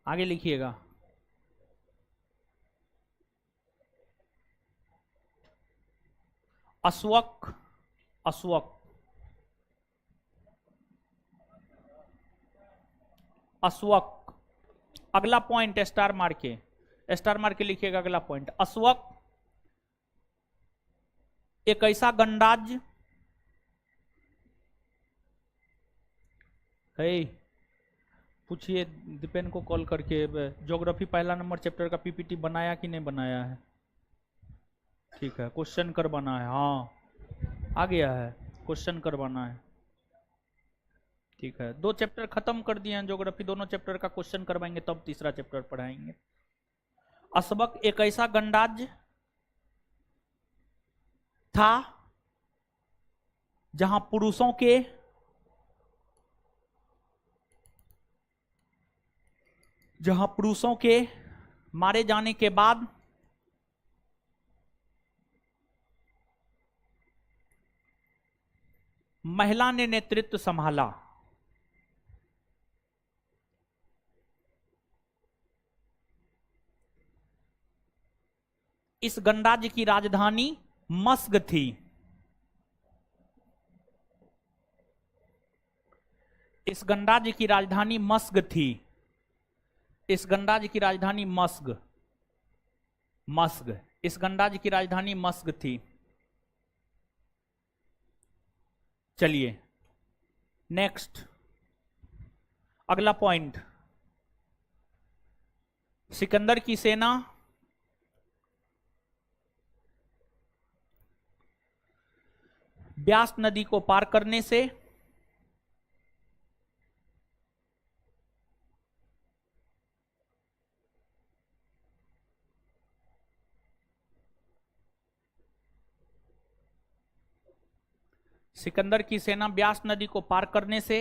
आगे लिखिएगा। अश्वक, अश्वक, अश्वक। अगला पॉइंट स्टार मार के, स्टार मार के लिखिएगा अगला पॉइंट। अश्वक एक ऐसा गणराज्य है। पूछिए दीपेन को कॉल करके, ज्योग्राफी पहला नंबर चैप्टर का पीपीटी बनाया कि नहीं बनाया है। ठीक है, क्वेश्चन कर बना है। हाँ आ गया है, क्वेश्चन करवाना है। ठीक है, 2 चैप्टर खत्म कर दिए हैं ज्योग्राफी, दोनों चैप्टर का क्वेश्चन करवाएंगे तब तीसरा चैप्टर पढ़ाएंगे। अश्वक एक ऐसा गणराज्य था जहां पुरुषों के मारे जाने के बाद महिला ने नेतृत्व संभाला। इस गणराज्य की राजधानी मस्क थी। इस गणराज्य की राजधानी मस्क थी। इस गणराज्य की राजधानी मस्क, मस्क, इस गणराज्य की राजधानी मस्क थी। चलिए नेक्स्ट, अगला पॉइंट। सिकंदर की सेना ब्यास नदी को पार करने से सिकंदर की सेना ब्यास नदी को पार करने से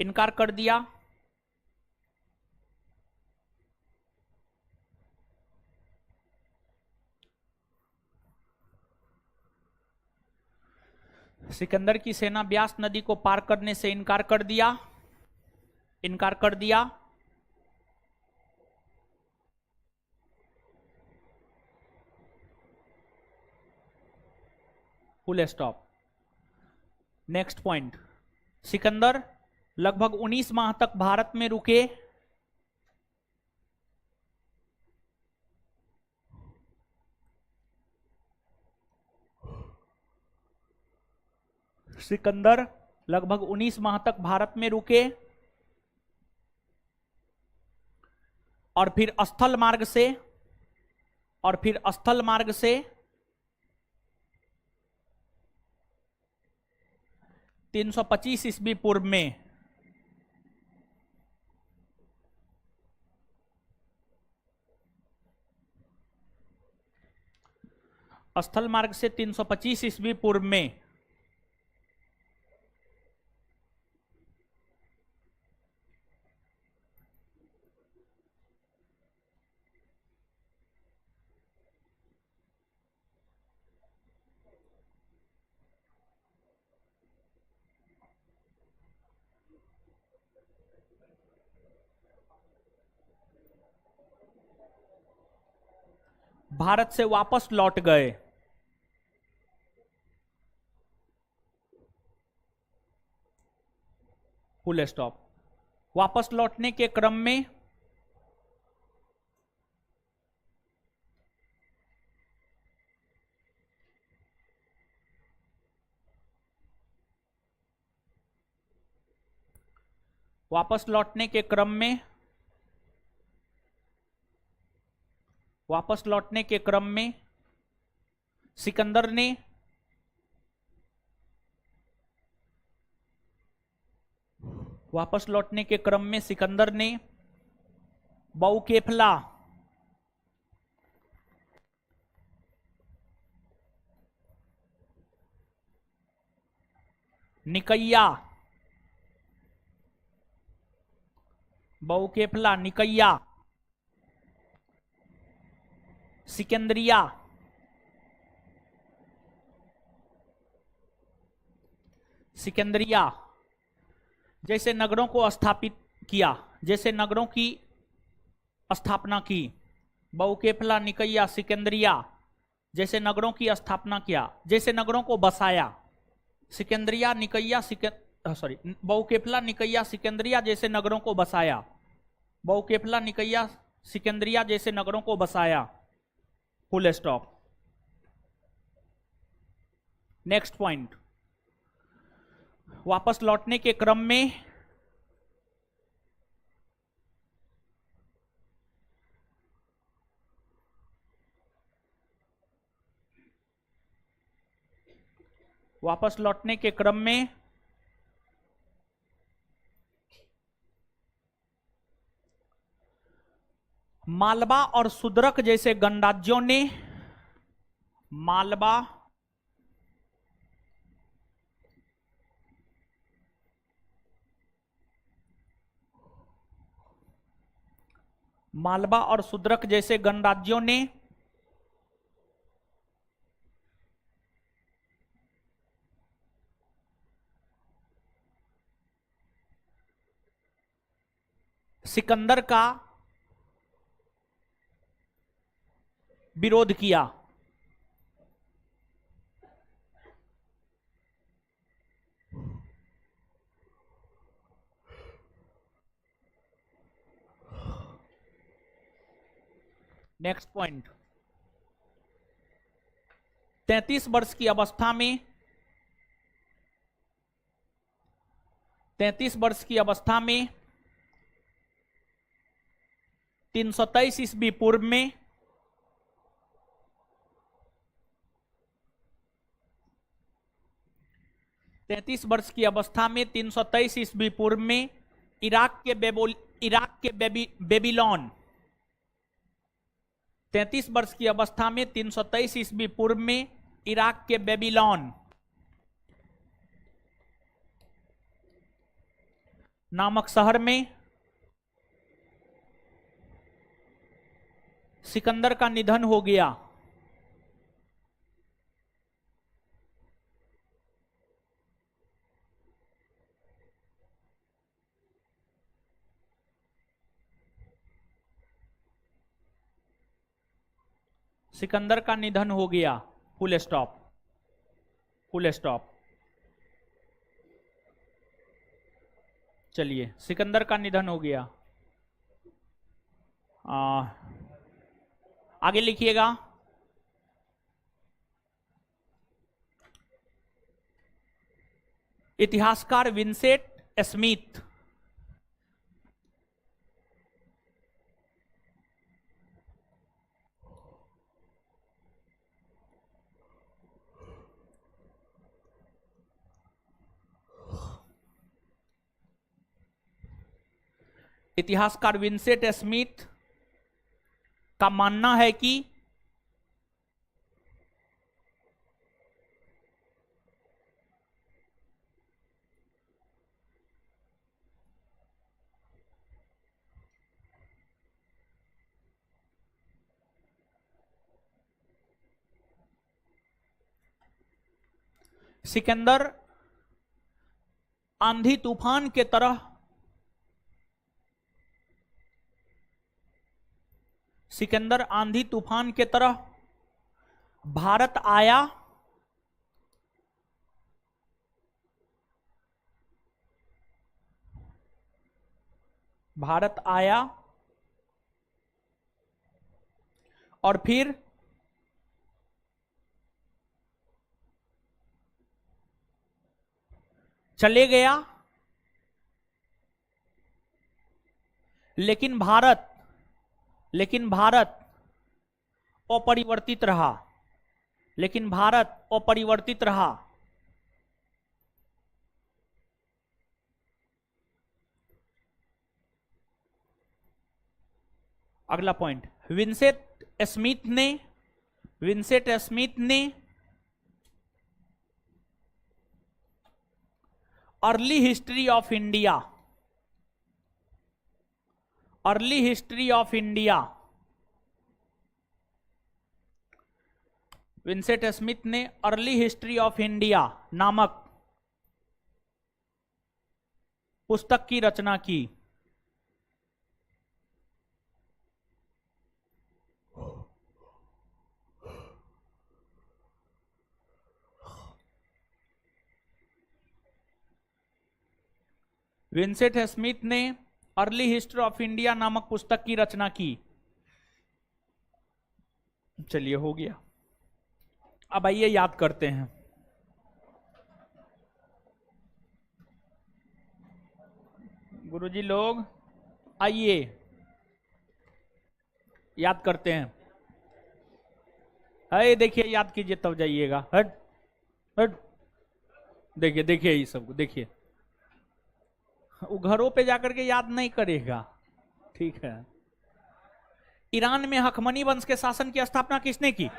इनकार कर दिया। सिकंदर की सेना ब्यास नदी को पार करने से इनकार कर दिया, इनकार कर दिया। Full stop. Next point. Sikandar लगभग 19 माह तक भारत में रुके। सिकंदर लगभग 19 माह तक भारत में रुके और फिर स्थल मार्ग से, और फिर स्थल मार्ग से 325 ईस्वी पूर्व में स्थल मार्ग से 325 ईस्वी पूर्व में भारत से वापस लौट गए। Full stop. वापस लौटने के क्रम में वापस लौटने के क्रम में वापस लौटने के क्रम में सिकंदर ने वापस लौटने के क्रम में सिकंदर ने बहुकेफला, निकैया, बहुकेफला, निकैया, सिकंदरिया, सिकंदरिया, जैसे नगरों को स्थापित किया, जैसे नगरों की स्थापना की। बहुकेफला, निकैया, सिकंदरिया, जैसे नगरों की स्थापना किया, जैसे नगरों को बसाया। सिकंदरिया, निकैया, बहुकेफला, निकैया, सिकंदरिया जैसे नगरों को बसाया। बहुकेफला, निकैया, सिकंदरिया जैसे नगरों को बसाया। Full stop. नेक्स्ट पॉइंट, वापस लौटने के क्रम में मालवा और सुदरक जैसे गणराज्यों ने, मालवा और सुदरक जैसे गणराज्यों ने सिकंदर का विरोध किया। नेक्स्ट पॉइंट, 33 वर्ष की अवस्था में 323 ईस्वी पूर्व में 33 वर्ष की अवस्था में 323 ईस्वी पूर्व में इराक के बेबीलोन 33 वर्ष की अवस्था में 323 ईस्वी पूर्व में इराक के बेबीलोन नामक शहर में सिकंदर का निधन हो गया। सिकंदर का निधन हो गया। Full stop. Full stop. चलिए, सिकंदर का निधन हो गया। आगे लिखिएगा। इतिहासकार विंसेंट स्मिथ का मानना है कि सिकंदर आंधी तूफान के तरह भारत आया और फिर चले गया, लेकिन भारत अपरिवर्तित रहा। अगला पॉइंट, विंसेंट स्मिथ ने early history of India Vincent Smith ने अर्ली हिस्ट्री ऑफ इंडिया नामक पुस्तक की रचना की? विंसेंट स्मिथ ने अर्ली हिस्ट्री ऑफ इंडिया नामक पुस्तक की रचना की। चलिए हो गया। अब आइए याद करते हैं। गुरुजी लोग आइए याद करते हैं। है देखिए, याद कीजिए तब जाइएगा। हट हट, देखिए देखिए ये सब देखिए, वो घरों पे जाकर के याद नहीं करेगा, ठीक है। ईरान में हकमनी वंश के शासन की स्थापना किसने की?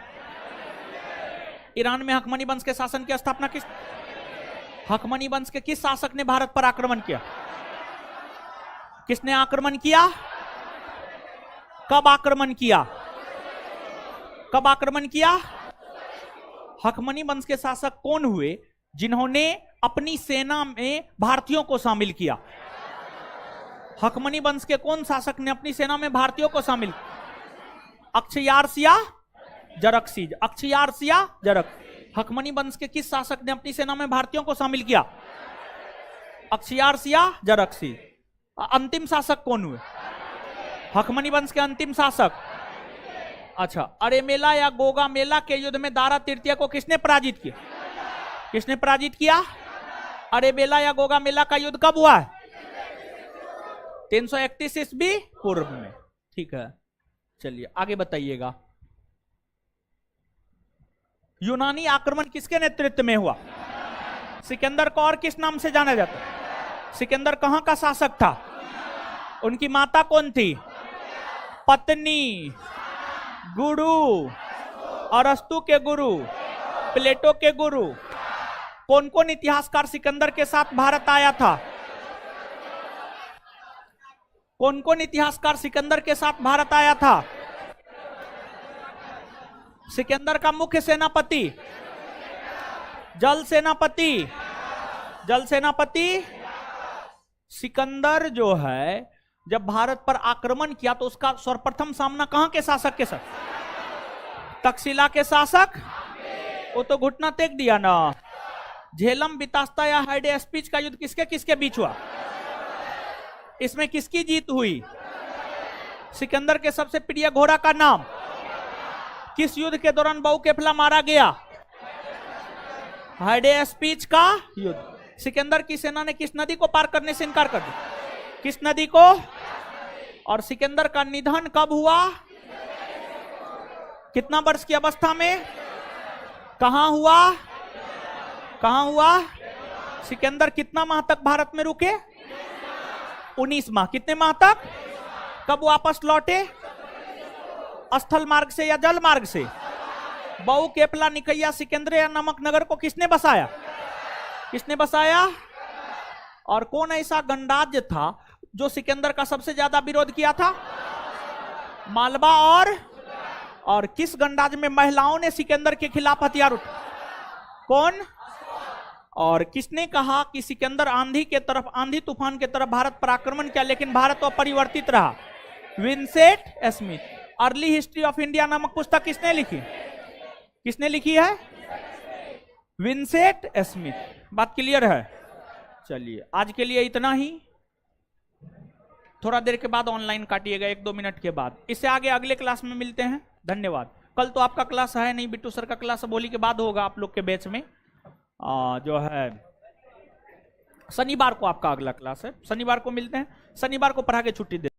ईरान में हकमनी वंश के शासन की स्थापना किस? हकमनी वंश के किस शासक ने भारत पर आक्रमण किया? किसने आक्रमण किया? कब आक्रमण किया? कब आक्रमण किया? हकमनी वंश के शासक कौन हुए जिन्होंने अपनी सेना में भारतीयों को शामिल किया? हकमनी वंश के कौन शासक ने अपनी सेना में भारतीयों को शामिल? अक्षयार्ष या जरक्सीज? अक्षयार्ष या जरक? हकमनी वंश के किस शासक ने अपनी सेना में भारतीयों को शामिल किया? अक्षयार्ष या जरक्सीज? अंतिम शासक कौन हुए? हकमनी वंश के अंतिम शासक। अच्छा, अरेमेला या गोगा मेला के युद्ध में दारा तृतीय को किसने पराजित किया? किसने पराजित किया? अरेमेला या गोगा मेला का युद्ध कब हुआ है? 331 ईस्वी पूर्व में, ठीक है। चलिए आगे बताइएगा। यूनानी आक्रमण किसके नेतृत्व में हुआ? सिकंदर को और किस नाम से जाना जाता है? सिकंदर कहां का शासक था? उनकी माता कौन थी? पत्नी, गुरु, अरस्तु के गुरु, प्लेटो के गुरु। कौन कौन इतिहासकार सिकंदर के साथ भारत आया था? कौन कौन इतिहासकार सिकंदर के साथ भारत आया था? सिकंदर का मुख्य सेनापति, जल सेनापति, जल सेनापति। सिकंदर जो है जब भारत पर आक्रमण किया तो उसका सर्वप्रथम सामना कहां के शासक के साथ? तक्षशिला के शासक। वो तो घुटना टेक दिया ना। झेलम, बितास्ता या हाइडेस्पिच का युद्ध किसके किसके बीच हुआ? इसमें किसकी जीत हुई? सिकंदर के सबसे प्रिय घोड़ा का नाम? किस युद्ध के दौरान बहुकेफला मारा गया? हाइडेस्पिच का युद्ध। सिकंदर की सेना ने किस नदी को पार करने से इनकार कर दिया? किस नदी को? और सिकंदर का निधन कब हुआ? कितना वर्ष की अवस्था में? कहां हुआ? कहां हुआ? सिकंदर कितना माह तक भारत में रुके? 19 माह। कितने माह तक? कब वापस लौटे? स्थल मार्ग से या जल मार्ग से? बहुकेफला, निकैया, सिकंदरिया नामक नगर को किसने बसाया? किसने बसाया? और कौन ऐसा गणराज्य था जो सिकंदर का सबसे ज्यादा विरोध किया था? मालवा। और किस गणराज्य में महिलाओं ने सिकंदर के खिलाफ हथियार उठाए? कौन? और किसने कहा कि सिकंदर आंधी के तरफ, आंधी तूफान के तरफ भारत पर आक्रमण किया लेकिन भारत तो अपरिवर्तित रहा? Vincent Smith. Early history of India नामक पुस्तक किसने लिखी? किसने लिखी है? Vincent Smith. बात क्लियर है? चलिए आज के लिए इतना ही। थोड़ा देर के बाद ऑनलाइन काटिएगा, 1-2 मिनट के बाद। इससे आगे अगले क्लास में मिलते हैं। धन्यवाद। कल तो आपका क्लास है नहीं, बिट्टू सर का क्लास होली के बाद होगा आप लोग के बैच में। जो है शनिवार को आपका अगला क्लास है, शनिवार को मिलते हैं। शनिवार को पढ़ा के छुट्टी दे